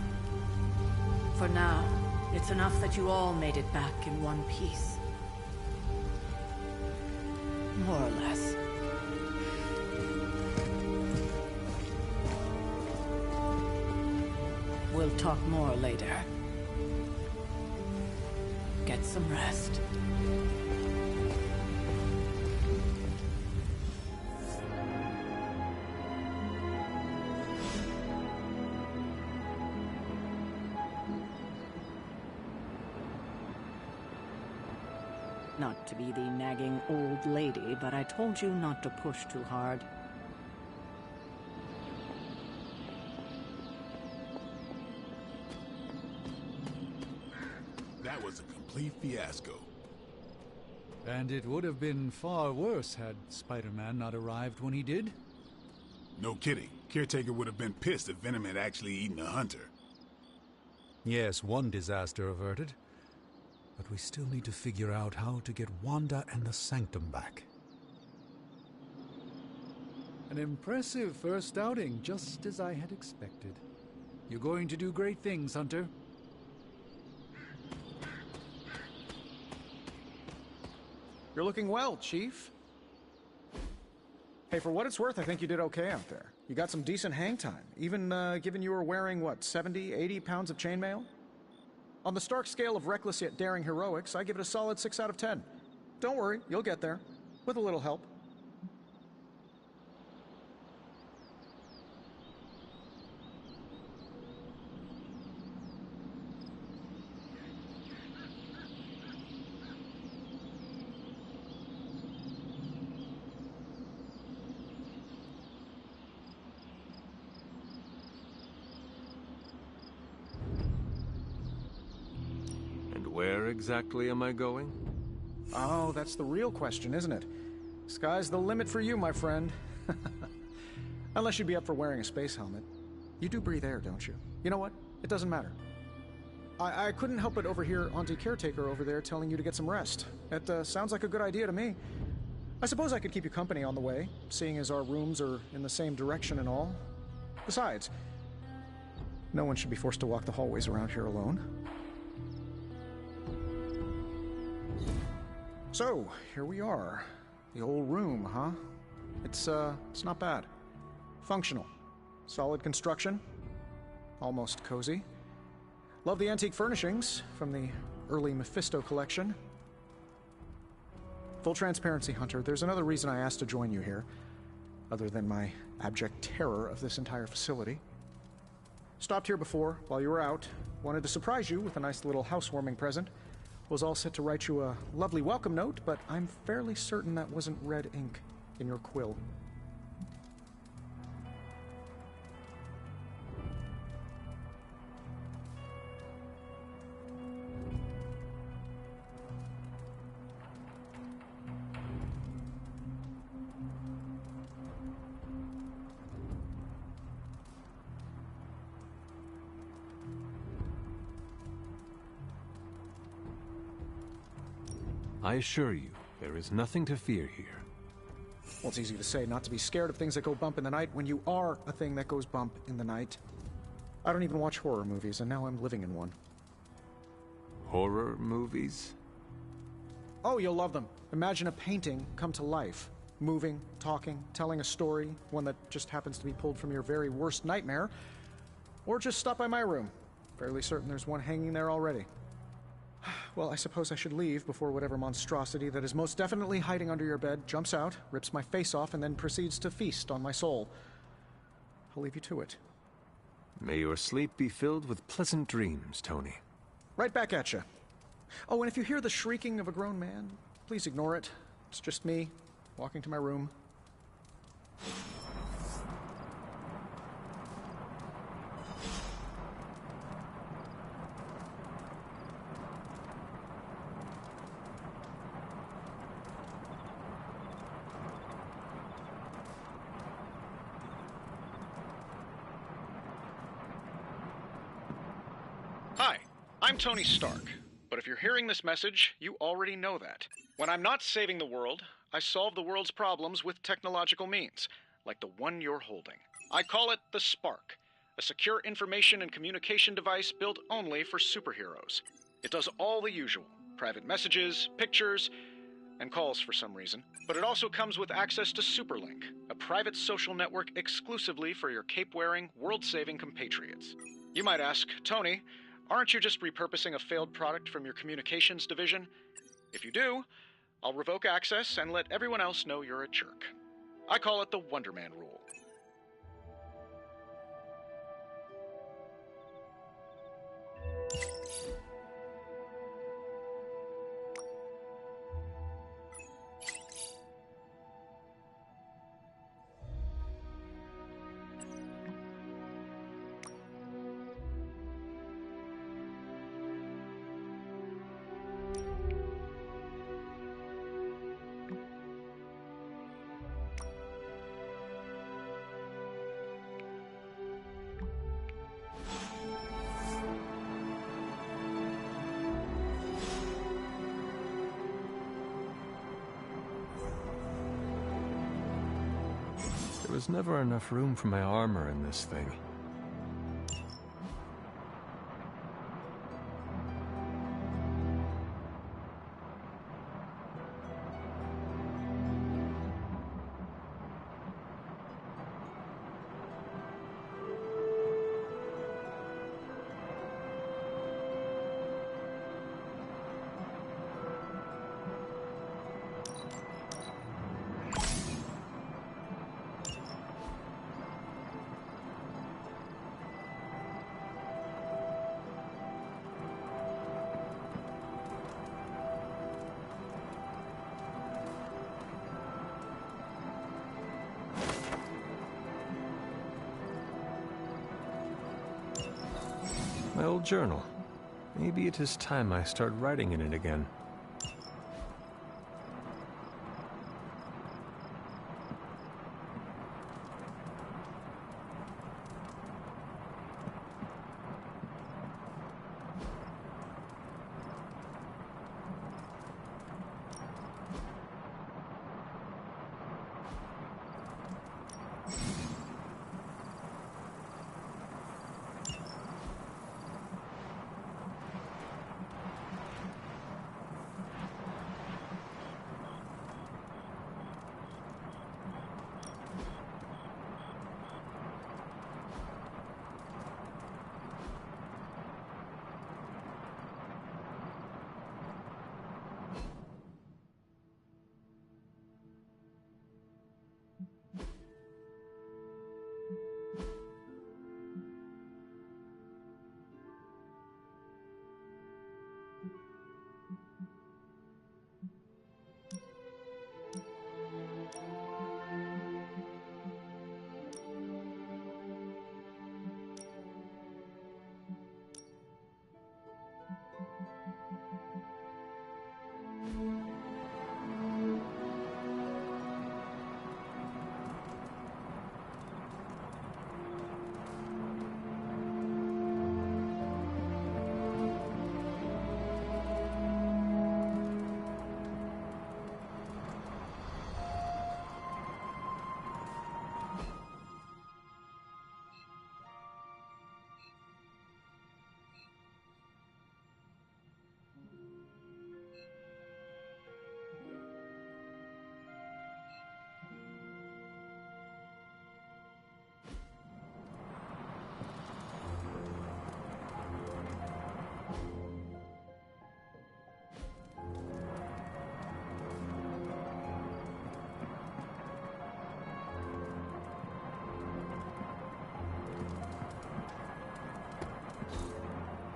For now, it's enough that you all made it back in one piece. More or less. We'll talk more later. Get some rest. Not to be the nagging old lady, but I told you not to push too hard. That was a complete fiasco. And it would have been far worse had Spider-Man not arrived when he did. No kidding. Caretaker would have been pissed if Venom had actually eaten a hunter. Yes, one disaster averted. But we still need to figure out how to get Wanda and the Sanctum back. An impressive first outing, just as I had expected. You're going to do great things, Hunter. You're looking well, Chief. Hey, for what it's worth, I think you did okay out there. You got some decent hang time, even given you were wearing, what, 70, 80 pounds of chainmail? On the Stark scale of reckless yet daring heroics, I give it a solid 6 out of 10. Don't worry, you'll get there. With a little help. Where exactly am I going? Oh, that's the real question, isn't it? Sky's the limit for you, my friend. Unless you'd be up for wearing a space helmet. You do breathe air, don't you? You know what? It doesn't matter. I couldn't help but overhear Auntie Caretaker over there telling you to get some rest. It sounds like a good idea to me. I suppose I could keep you company on the way, seeing as our rooms are in the same direction and all. Besides, no one should be forced to walk the hallways around here alone. So, here we are. The old room, huh? It's not bad. Functional. Solid construction. Almost cozy. Love the antique furnishings from the early Mephisto collection. Full transparency, Hunter, there's another reason I asked to join you here, other than my abject terror of this entire facility. Stopped here before, while you were out. Wanted to surprise you with a nice little housewarming present. Was all set to write you a lovely welcome note, but I'm fairly certain that wasn't red ink in your quill. I assure you, there is nothing to fear here. Well, it's easy to say not to be scared of things that go bump in the night when you are a thing that goes bump in the night. I don't even watch horror movies, and now I'm living in one. Horror movies? Oh, you'll love them. Imagine a painting come to life. Moving, talking, telling a story, one that just happens to be pulled from your very worst nightmare. Or just stop by my room. Fairly certain there's one hanging there already. Well, I suppose I should leave before whatever monstrosity that is most definitely hiding under your bed jumps out, rips my face off, and then proceeds to feast on my soul. I'll leave you to it. May your sleep be filled with pleasant dreams, Tony. Right back at you. Oh, and if you hear the shrieking of a grown man, please ignore it. It's just me, walking to my room. Hi, I'm Tony Stark, but if you're hearing this message, you already know that. When I'm not saving the world, I solve the world's problems with technological means, like the one you're holding. I call it the Spark, a secure information and communication device built only for superheroes. It does all the usual, private messages, pictures, and calls for some reason, but it also comes with access to Superlink, a private social network exclusively for your cape-wearing, world-saving compatriots. You might ask, Tony, aren't you just repurposing a failed product from your communications division? If you do, I'll revoke access and let everyone else know you're a jerk. I call it the Wonder Man rule. There was never enough room for my armor in this thing. My old journal. Maybe it is time I start writing in it again.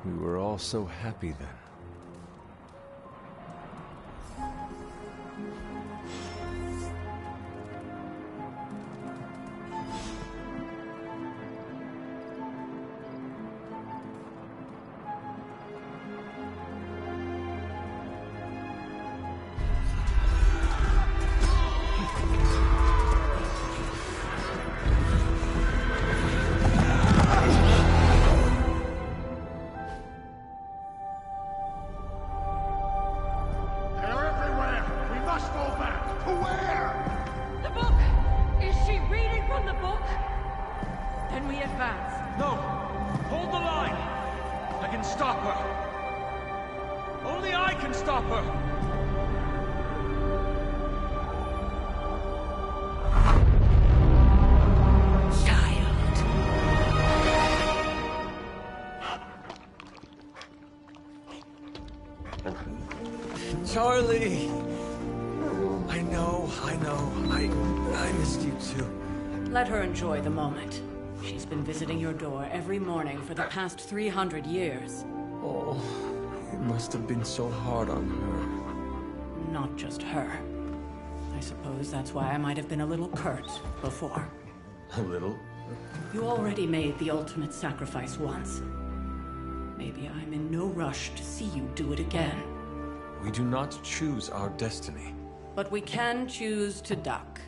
We were all so happy then. Charlie! I know. I missed you too. Let her enjoy the moment. She's been visiting your door every morning for the past 300 years. Oh, it must have been so hard on her. Not just her. I suppose that's why I might have been a little curt before. A little? You already made the ultimate sacrifice once. Maybe I'm in no rush to see you do it again. We do not choose our destiny. But we can choose to duck.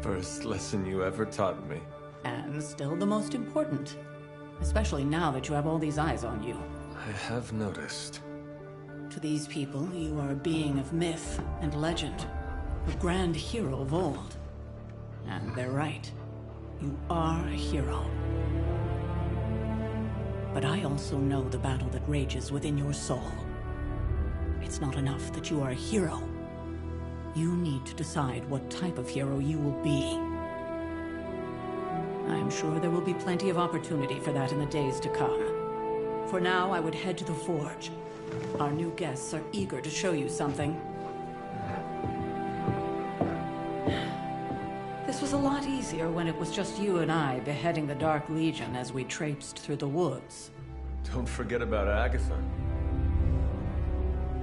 First lesson you ever taught me. And still the most important. Especially now that you have all these eyes on you. I have noticed. To these people, you are a being of myth and legend. A grand hero of old. And they're right. You are a hero. But I also know the battle that rages within your soul. It's not enough that you are a hero. You need to decide what type of hero you will be. I am sure there will be plenty of opportunity for that in the days to come. For now, I would head to the Forge. Our new guests are eager to show you something. This was a lot easier when it was just you and I beheading the Dark Legion as we traipsed through the woods. Don't forget about Agatha.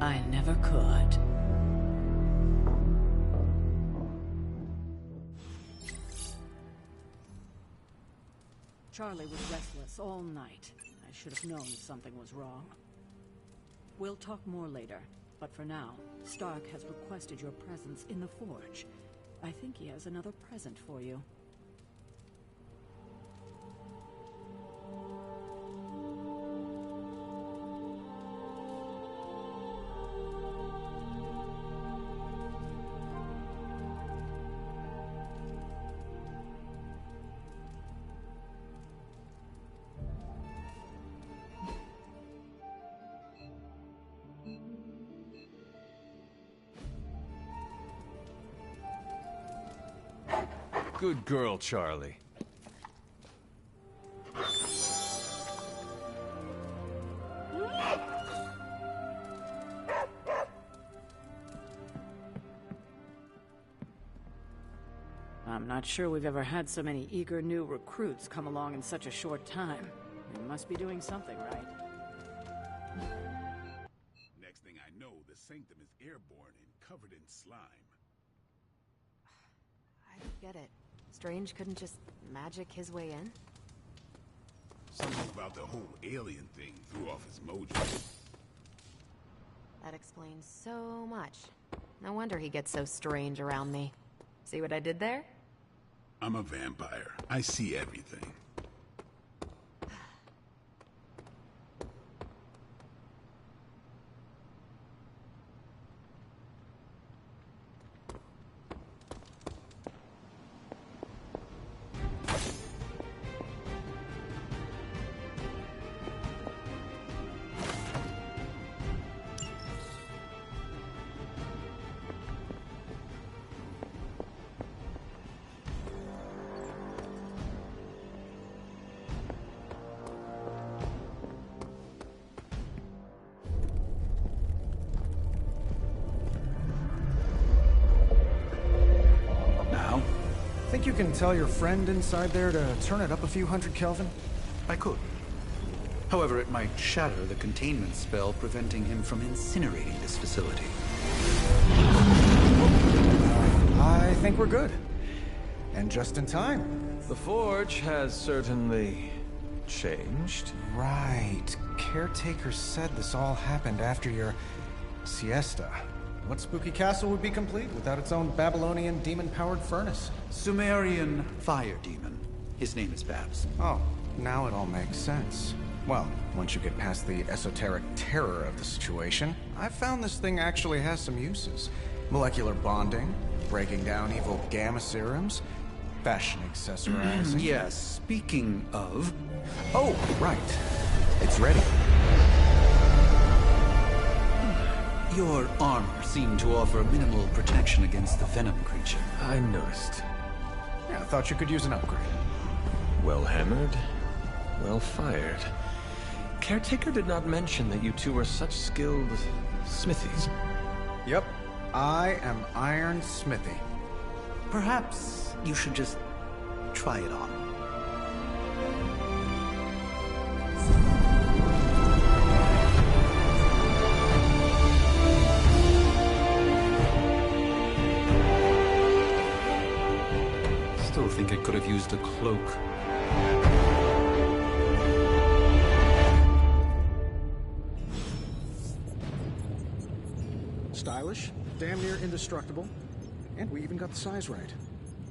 I never could. Charlie was restless all night. I should have known something was wrong. We'll talk more later, but for now, Stark has requested your presence in the Forge. I think he has another present for you. Good girl, Charlie. I'm not sure we've ever had so many eager new recruits come along in such a short time. We must be doing something right. Next thing I know, the Sanctum is airborne and covered in slime. I don't get it. Strange couldn't just magic his way in? Something about the whole alien thing threw off his mojo. That explains so much. No wonder he gets so strange around me. See what I did there? I'm a vampire. I see everything. Think you can tell your friend inside there to turn it up a few hundred Kelvin? I could. However, it might shatter the containment spell, preventing him from incinerating this facility. I think we're good. And just in time. The Forge has certainly changed. Right. Caretaker said this all happened after your siesta. What spooky castle would be complete without its own Babylonian demon-powered furnace? Sumerian fire demon. His name is Babs. Oh, now it all makes sense. Well, once you get past the esoteric terror of the situation, I've found this thing actually has some uses. Molecular bonding, breaking down evil gamma serums, fashion accessorizing. Yes, speaking of... Oh, right. It's ready. Your armor seemed to offer minimal protection against the venom creature. I noticed. Yeah, I thought you could use an upgrade. Well hammered, well fired. Caretaker did not mention that you two were such skilled smithies. Yep, I am Iron Smithy. Perhaps you should just try it on. Still think I could have used a cloak. Stylish, damn near indestructible, and we even got the size right.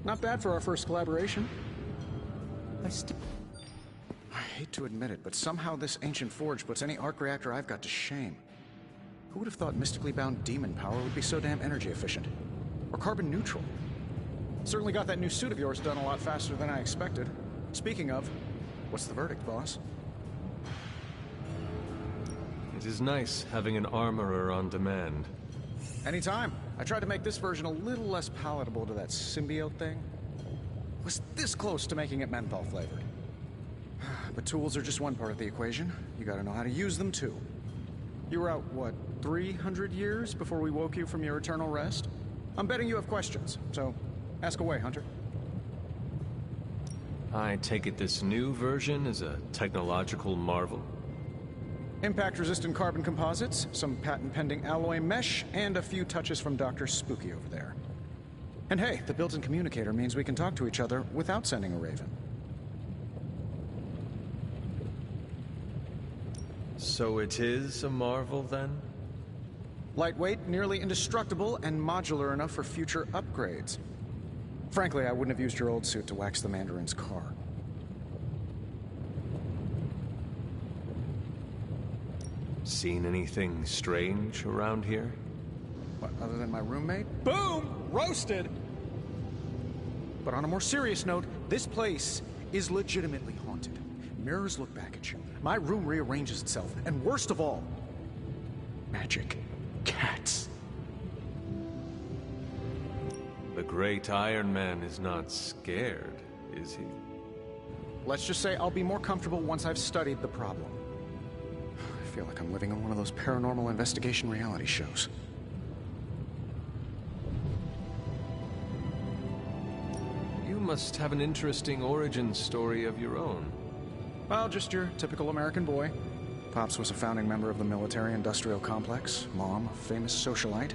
Not bad for our first collaboration. I hate to admit it, but somehow this ancient forge puts any arc reactor I've got to shame. Who would have thought mystically bound demon power would be so damn energy efficient? Or carbon neutral? Certainly got that new suit of yours done a lot faster than I expected. Speaking of, what's the verdict, boss? It is nice having an armorer on demand. Anytime. I tried to make this version a little less palatable to that symbiote thing. Was this close to making it menthol flavored. But tools are just one part of the equation. You gotta know how to use them too. You were out, what, 300 years before we woke you from your eternal rest? I'm betting you have questions, so ask away, Hunter. I take it this new version is a technological marvel? Impact-resistant carbon composites, some patent-pending alloy mesh, and a few touches from Dr. Spooky over there. And hey, the built-in communicator means we can talk to each other without sending a raven. So it is a marvel, then? Lightweight, nearly indestructible, and modular enough for future upgrades. Frankly, I wouldn't have used your old suit to wax the Mandarin's car. Seen anything strange around here? What, other than my roommate? Boom! Roasted! But on a more serious note, this place is legitimately haunted. Mirrors look back at you. My room rearranges itself. And worst of all, magic cats. The great Iron Man is not scared, is he? Let's just say I'll be more comfortable once I've studied the problem. I feel like I'm living in one of those paranormal investigation reality shows. You must have an interesting origin story of your own. Well, just your typical American boy. Pops was a founding member of the military-industrial complex. Mom, a famous socialite.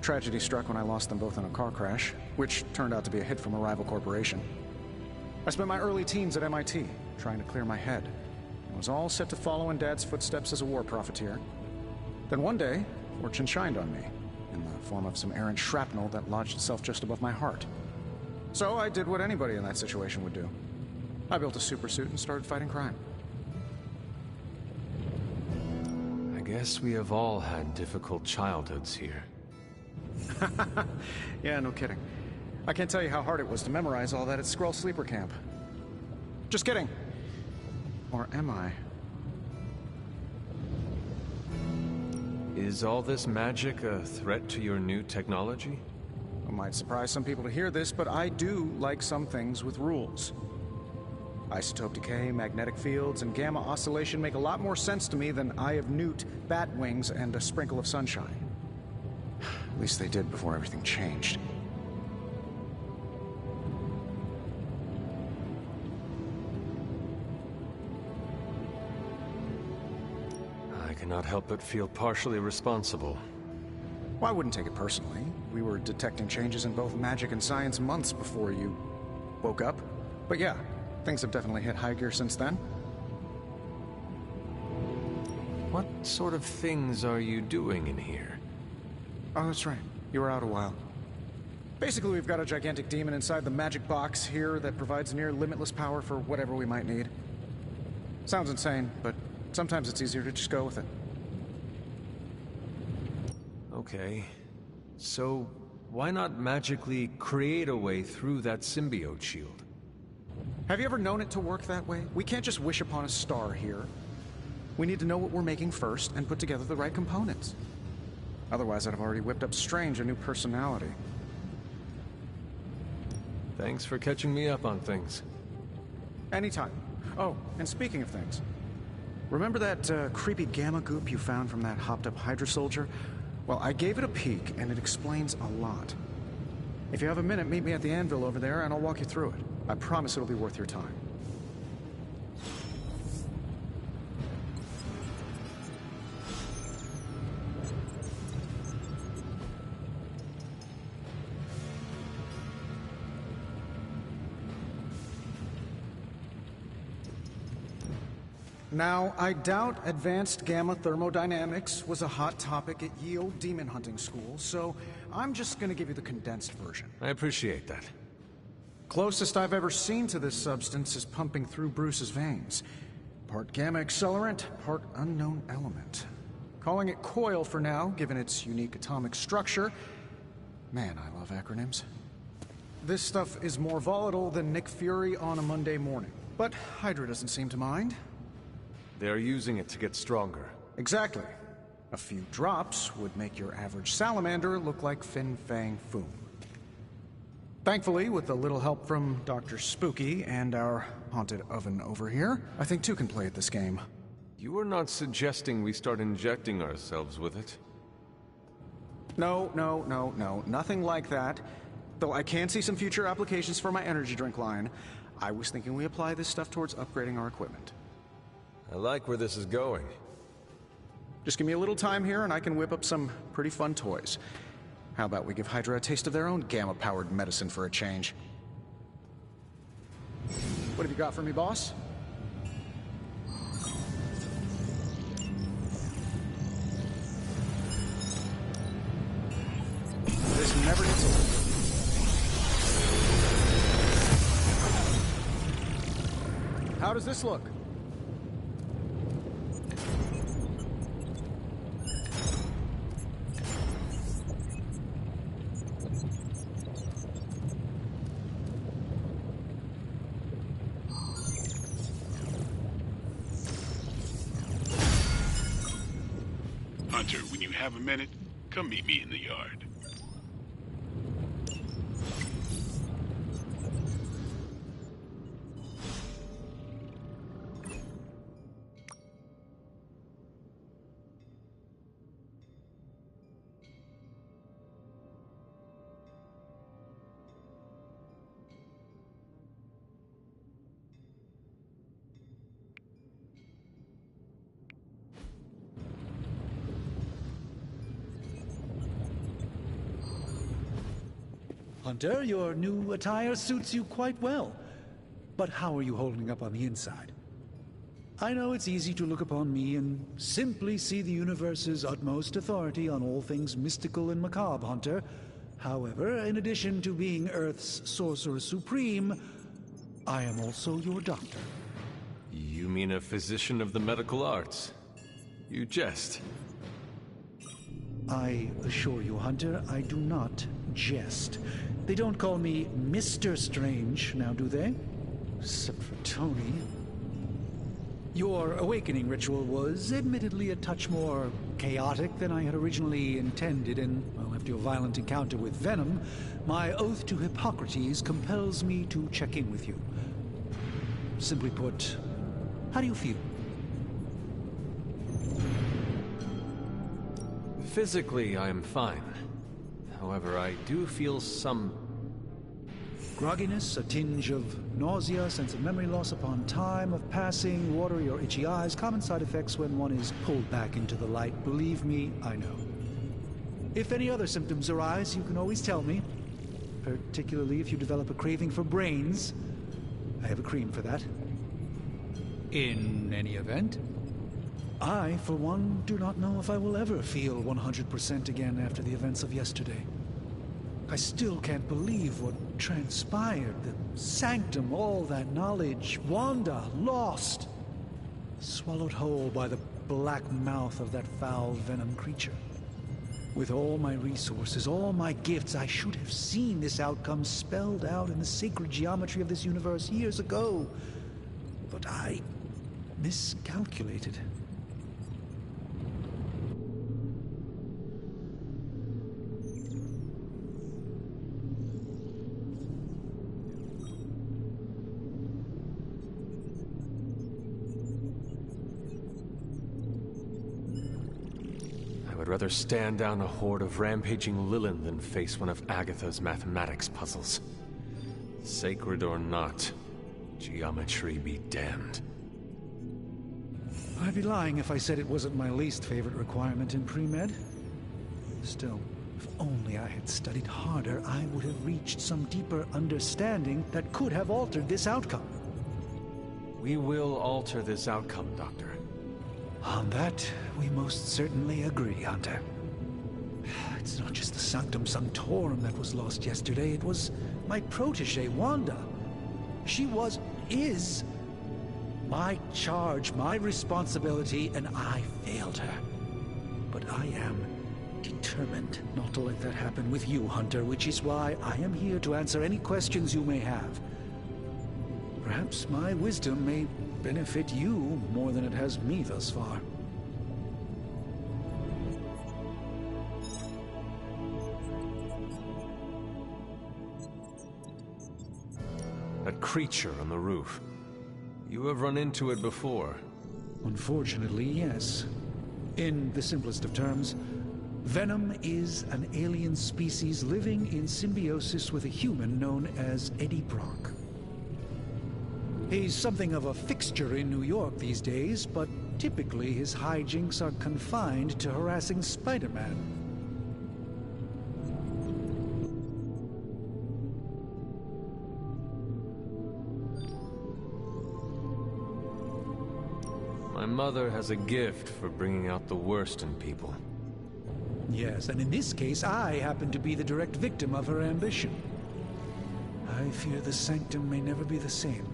Tragedy struck when I lost them both in a car crash, which turned out to be a hit from a rival corporation. I spent my early teens at MIT, trying to clear my head. I was all set to follow in Dad's footsteps as a war profiteer. Then one day, fortune shined on me, in the form of some errant shrapnel that lodged itself just above my heart. So I did what anybody in that situation would do. I built a supersuit and started fighting crime. I guess we have all had difficult childhoods here. Yeah, no kidding. I can't tell you how hard it was to memorize all that at Skrull Sleeper Camp. Just kidding. Or am I? Is all this magic a threat to your new technology? It might surprise some people to hear this, but I do like some things with rules. Isotope decay, magnetic fields, and gamma oscillation make a lot more sense to me than Eye of Newt, bat wings, and a sprinkle of sunshine. At least they did before everything changed. cannot help but feel partially responsible. Well, I wouldn't take it personally. We were detecting changes in both magic and science months before you woke up. But yeah, things have definitely hit high gear since then. What sort of things are you doing in here? Oh, that's right. You were out a while. Basically, we've got a gigantic demon inside the magic box here that provides near limitless power for whatever we might need. Sounds insane, but sometimes it's easier to just go with it. Okay. So, why not magically create a way through that symbiote shield? Have you ever known it to work that way? We can't just wish upon a star here. We need to know what we're making first and put together the right components. Otherwise, I'd have already whipped up Strange a new personality. Thanks for catching me up on things. Anytime. Oh, and speaking of things, remember that creepy gamma goop you found from that hopped-up Hydra soldier? Well, I gave it a peek, and it explains a lot. If you have a minute, meet me at the anvil over there, and I'll walk you through it. I promise it'll be worth your time. Now, I doubt advanced gamma thermodynamics was a hot topic at Yield Demon Hunting School, so I'm just gonna give you the condensed version. I appreciate that. Closest I've ever seen to this substance is pumping through Bruce's veins. Part gamma accelerant, part unknown element. Calling it coil for now, given its unique atomic structure. Man, I love acronyms. This stuff is more volatile than Nick Fury on a Monday morning, but Hydra doesn't seem to mind. They're using it to get stronger. Exactly. A few drops would make your average salamander look like Fin Fang Foom. Thankfully, with a little help from Dr. Spooky and our haunted oven over here, I think two can play at this game. You are not suggesting we start injecting ourselves with it? No, nothing like that. Though I can see some future applications for my energy drink line. I was thinking we apply this stuff towards upgrading our equipment. I like where this is going. Just give me a little time here and I can whip up some pretty fun toys. How about we give Hydra a taste of their own gamma-powered medicine for a change? What have you got for me, boss? This never gets old. How does this look? Hunter, when you have a minute, come meet me in the yard. Hunter, your new attire suits you quite well. But how are you holding up on the inside? I know it's easy to look upon me and simply see the universe's utmost authority on all things mystical and macabre, Hunter. However, in addition to being Earth's Sorcerer Supreme, I am also your doctor. You mean a physician of the medical arts? You jest. I assure you, Hunter, I do not jest. They don't call me Mr. Strange, now do they? Except for Tony. Your awakening ritual was admittedly a touch more chaotic than I had originally intended, and, well, after your violent encounter with Venom, my oath to Hippocrates compels me to check in with you. Simply put, how do you feel? Physically, I am fine. However, I do feel some Grogginess, a tinge of nausea, sense of memory loss upon time of passing, watery or itchy eyes, common side effects when one is pulled back into the light. Believe me, I know. If any other symptoms arise, you can always tell me. Particularly if you develop a craving for brains. I have a cream for that. In any event, I, for one, do not know if I will ever feel 100% again after the events of yesterday. I still can't believe what transpired. The sanctum, all that knowledge. Wanda, lost. Swallowed whole by the black mouth of that foul venom creature. With all my resources, all my gifts, I should have seen this outcome spelled out in the sacred geometry of this universe years ago. But I miscalculated. I'd rather stand down a horde of rampaging Lilin than face one of Agatha's mathematics puzzles. Sacred or not, geometry be damned. I'd be lying if I said it wasn't my least favorite requirement in pre-med. Still, if only I had studied harder, I would have reached some deeper understanding that could have altered this outcome. We will alter this outcome, Doctor. On that, we most certainly agree, Hunter. It's not just the Sanctum Sanctorum that was lost yesterday, it was my protege, Wanda. She is my charge, my responsibility, and I failed her. But I am determined not to let that happen with you, Hunter, which is why I am here to answer any questions you may have. Perhaps my wisdom may benefit you more than it has me thus far. That creature on the roof. You have run into it before. Unfortunately, yes. In the simplest of terms, Venom is an alien species living in symbiosis with a human known as Eddie Brock. He's something of a fixture in New York these days, but typically his hijinks are confined to harassing Spider-Man. My mother has a gift for bringing out the worst in people. Yes, and in this case, I happen to be the direct victim of her ambition. I fear the Sanctum may never be the same.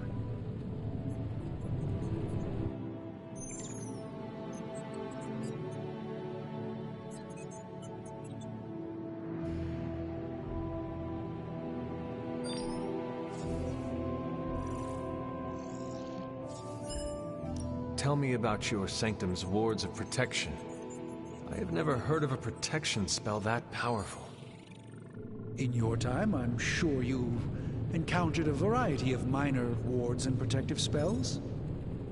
Tell me about your Sanctum's wards of protection. I have never heard of a protection spell that powerful. In your time, I'm sure you've encountered a variety of minor wards and protective spells.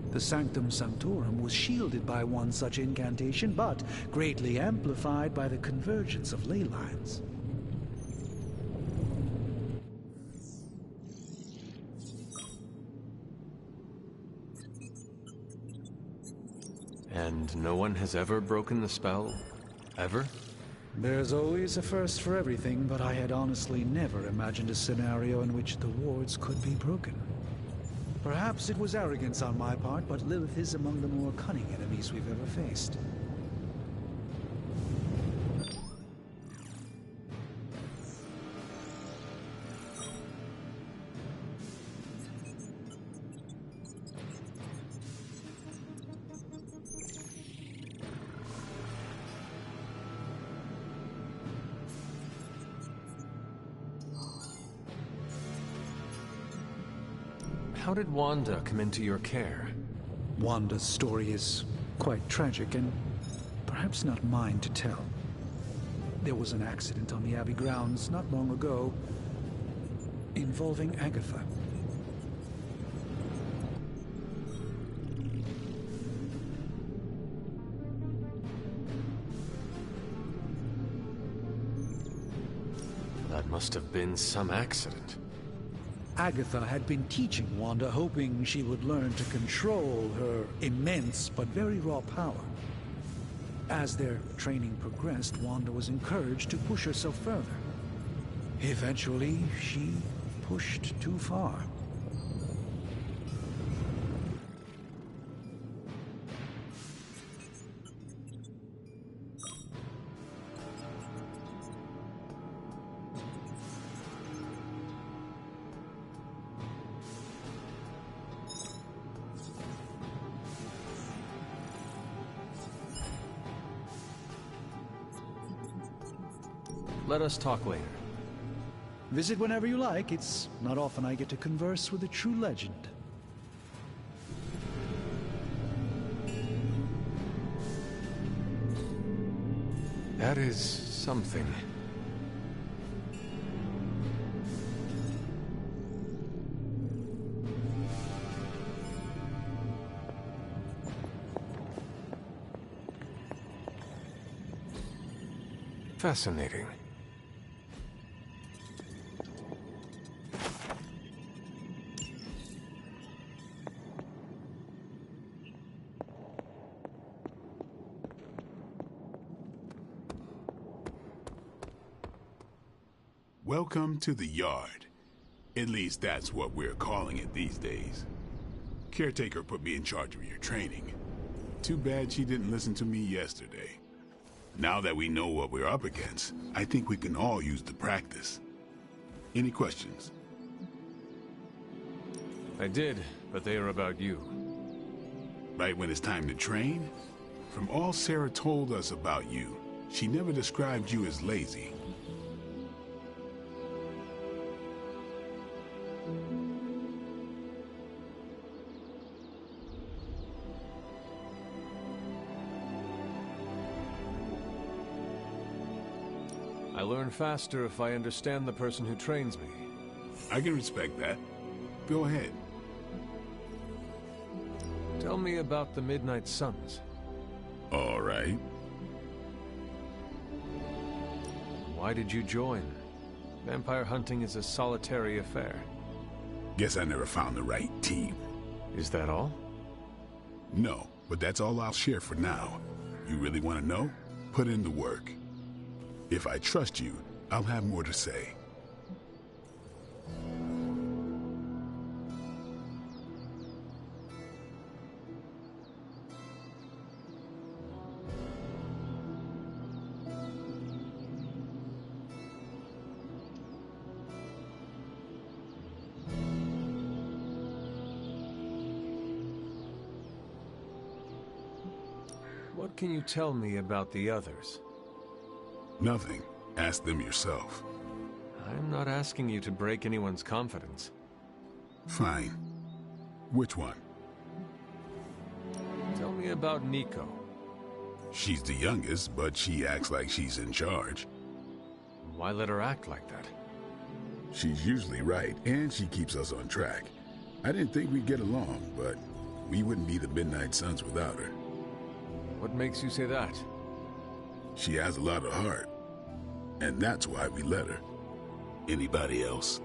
The Sanctum Sanctorum was shielded by one such incantation, but greatly amplified by the convergence of ley lines. And no one has ever broken the spell? Ever? There's always a first for everything, but I had honestly never imagined a scenario in which the wards could be broken. Perhaps it was arrogance on my part, but Lilith is among the more cunning enemies we've ever faced. How did Wanda come into your care? Wanda's story is quite tragic and perhaps not mine to tell. There was an accident on the Abbey grounds not long ago involving Agatha. That must have been some accident. Agatha had been teaching Wanda, hoping she would learn to control her immense but very raw power. As their training progressed, Wanda was encouraged to push herself further. Eventually, she pushed too far. Let us talk later. Visit whenever you like. It's not often I get to converse with a true legend. That is something. Fascinating. Welcome to the yard. At least that's what we're calling it these days. Caretaker put me in charge of your training. Too bad she didn't listen to me yesterday. Now that we know what we're up against, I think we can all use the practice. Any questions? I did, but they are about you. Right when it's time to train? From all Sarah told us about you, she never described you as lazy. I learn faster if I understand the person who trains me. I can respect that. Go ahead. Tell me about the Midnight Suns. All right. Why did you join? Vampire hunting is a solitary affair. Guess I never found the right team. Is that all? No, but that's all I'll share for now. You really want to know? Put in the work. If I trust you, I'll have more to say. What can you tell me about the others? Nothing. Ask them yourself. I'm not asking you to break anyone's confidence. Fine. Which one? Tell me about Nico. She's the youngest, but she acts like she's in charge. Why let her act like that? She's usually right, and she keeps us on track. I didn't think we'd get along, but we wouldn't be the Midnight Suns without her. What makes you say that? She has a lot of heart, and that's why we let her. Anybody else?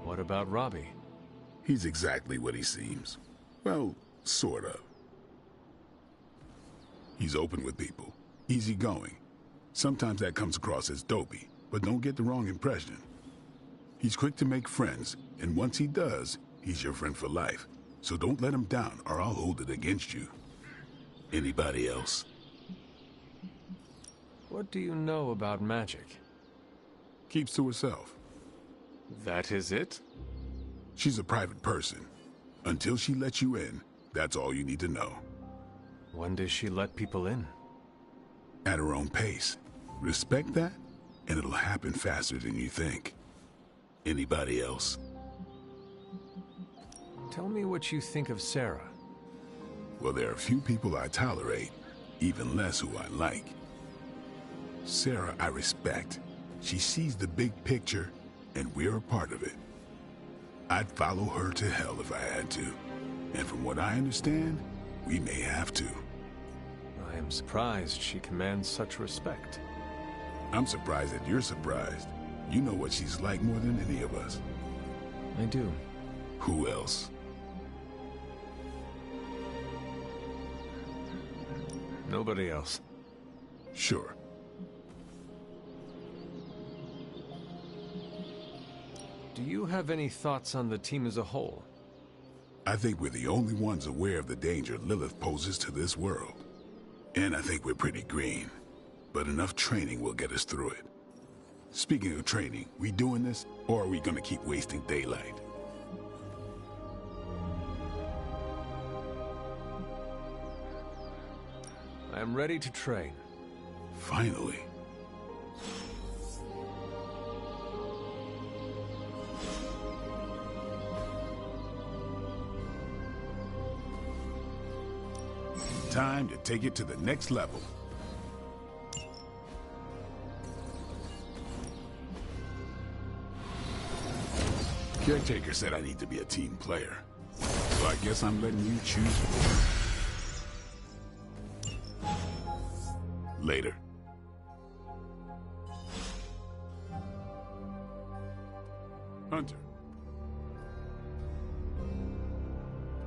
What about Robbie? He's exactly what he seems. Well, sort of. He's open with people, easygoing. Sometimes that comes across as dopey, but don't get the wrong impression. He's quick to make friends, and once he does, he's your friend for life. So don't let him down, or I'll hold it against you. Anybody else? What do you know about magic? Keeps to herself. That is it? She's a private person. Until she lets you in, that's all you need to know. When does she let people in? At her own pace. Respect that, and it'll happen faster than you think. Anybody else? Tell me what you think of Sarah. Well, there are few people I tolerate, even less who I like. Sarah, I respect. She sees the big picture, and we're a part of it. I'd follow her to hell if I had to. And from what I understand, we may have to. I am surprised she commands such respect. I'm surprised that you're surprised. You know what she's like more than any of us. I do. Who else? Nobody else. Sure. Do you have any thoughts on the team as a whole? I think we're the only ones aware of the danger Lilith poses to this world. And I think we're pretty green. But enough training will get us through it. Speaking of training, we doing this, or are we gonna keep wasting daylight? I am ready to train. Finally. Time to take it to the next level. Caretaker said I need to be a team player. So I guess I'm letting you choose. Later. Hunter.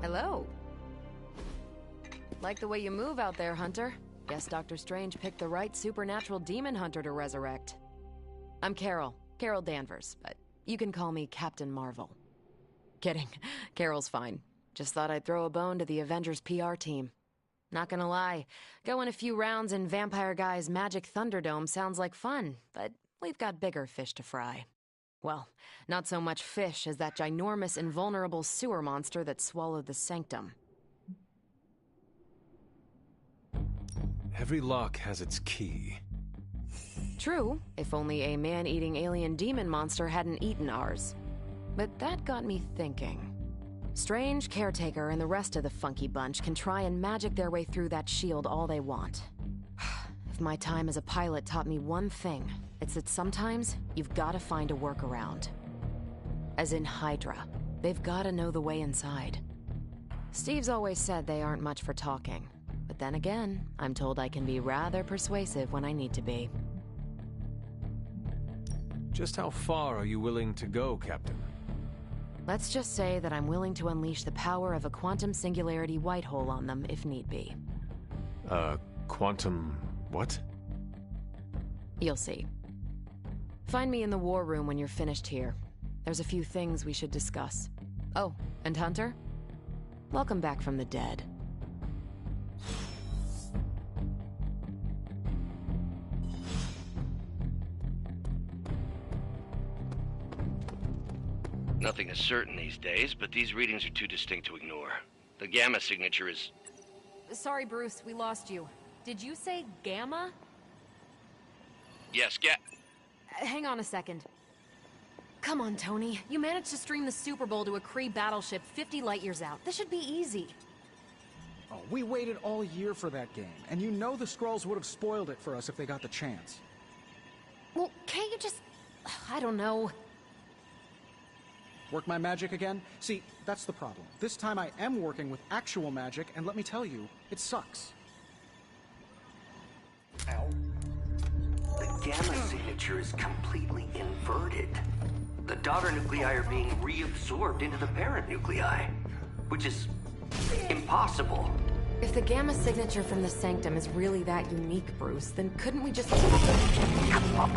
Hello. Like the way you move out there, Hunter. Guess Dr. Strange picked the right supernatural demon hunter to resurrect. I'm Carol Danvers, but you can call me Captain Marvel. Kidding. Carol's fine. Just thought I'd throw a bone to the Avengers PR team. Not gonna lie, going a few rounds in Vampire Guy's Magic Thunderdome sounds like fun, but we've got bigger fish to fry. Well, not so much fish as that ginormous invulnerable sewer monster that swallowed the Sanctum. Every lock has its key. True, if only a man-eating alien demon monster hadn't eaten ours. But that got me thinking. Strange, Caretaker, and the rest of the funky bunch can try and magic their way through that shield all they want. If my time as a pilot taught me one thing, it's that sometimes you've gotta find a workaround. As in Hydra. They've gotta know the way inside. Steve's always said they aren't much for talking. But then again, I'm told I can be rather persuasive when I need to be. Just how far are you willing to go, Captain? Let's just say that I'm willing to unleash the power of a quantum singularity white hole on them if need be. Quantum... what? You'll see. Find me in the war room when you're finished here. There's a few things we should discuss. Oh, and Hunter? Welcome back from the dead. Nothing is certain these days, but these readings are too distinct to ignore. The gamma signature is... Sorry, Bruce, we lost you. Did you say gamma? Yes, Hang on a second. Come on, Tony. You managed to stream the Super Bowl to a Kree battleship 50 light-years out. This should be easy. Oh, we waited all year for that game, and you know the Skrulls would have spoiled it for us if they got the chance. Well, can't you just... I don't know... Work my magic again? See, that's the problem. This time I am working with actual magic, and let me tell you, it sucks. Ow. The gamma signature is completely inverted. The daughter nuclei are being reabsorbed into the parent nuclei, which is impossible. If the gamma signature from the Sanctum is really that unique, Bruce, then couldn't we just...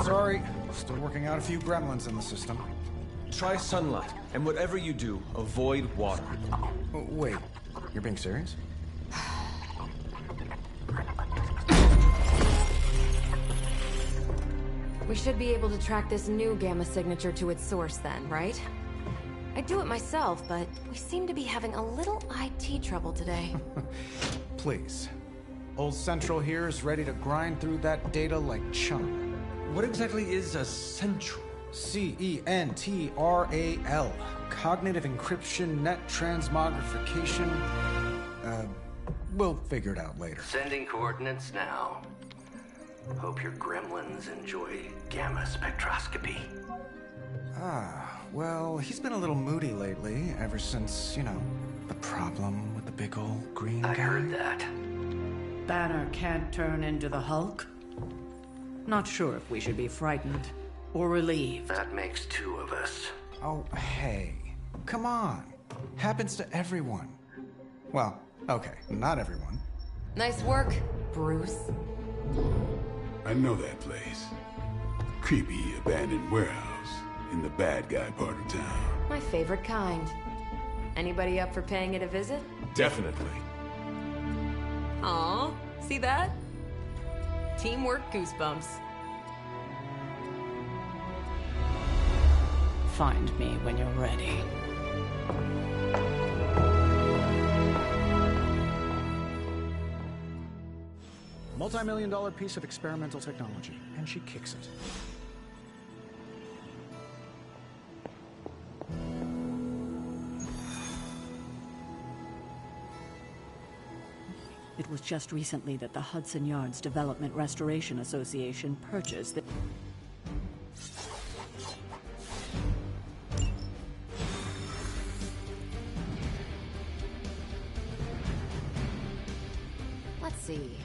Sorry, still working out a few gremlins in the system. Try sunlight, and whatever you do, avoid water. Oh, wait, you're being serious? We should be able to track this new gamma signature to its source then, right? I'd do it myself, but we seem to be having a little IT trouble today. Please. Old Central here is ready to grind through that data like chum. What exactly is a Central? CENTRAL. Cognitive Encryption Net Transmogrification. We'll figure it out later. Sending coordinates now. Hope your gremlins enjoy gamma spectroscopy. Well, he's been a little moody lately, ever since, you know, the problem with the big old green guy. I heard that. Banner can't turn into the Hulk? Not sure if we should be frightened. or relieved? That makes two of us. Oh, hey. Come on. Happens to everyone. Well, okay, not everyone. Nice work, Bruce. I know that place. Creepy abandoned warehouse in the bad guy part of town. My favorite kind. Anybody up for paying it a visit? Definitely. Aw, see that? Teamwork goosebumps. Find me when you're ready. Multi-million-dollar piece of experimental technology, and she kicks it. It was just recently that the Hudson Yards Development Restoration Association purchased the... Let's see.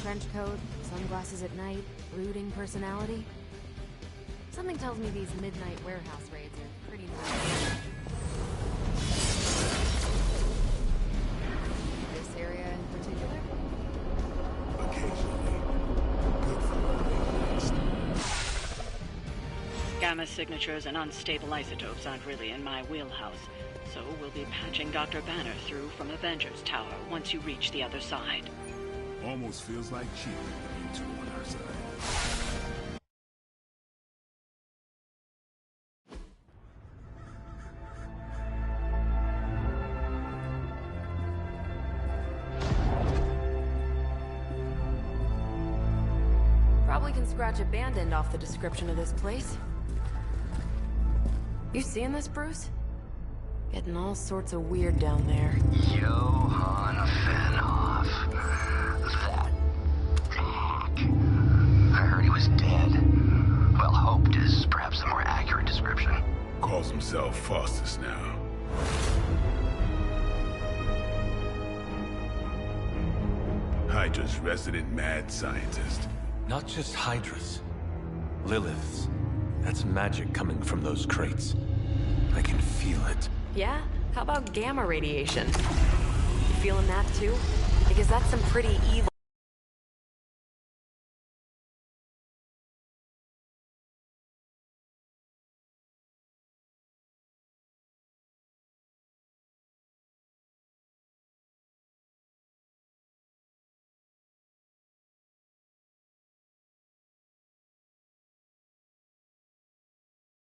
Trench coat, sunglasses at night, brooding personality. Something tells me these midnight warehouse raids are pretty nice. This area in particular? Occasionally. Good for Gamma signatures and unstable isotopes aren't really in my wheelhouse, so we'll be patching Dr. Banner through from Avengers Tower once you reach the other side. Almost feels like cheating with you two on our side. Probably can scratch abandoned off the description of this place. You seeing this, Bruce? Getting all sorts of weird down there. Johann Fenhoff. That hack. I heard he was dead. Well, hoped is perhaps a more accurate description. Calls himself Faustus now. Hydra's resident mad scientist. Not just Hydra's. Lilith's. That's magic coming from those crates. I can feel it. Yeah? How about gamma radiation? You feeling that too? Because that's some pretty evil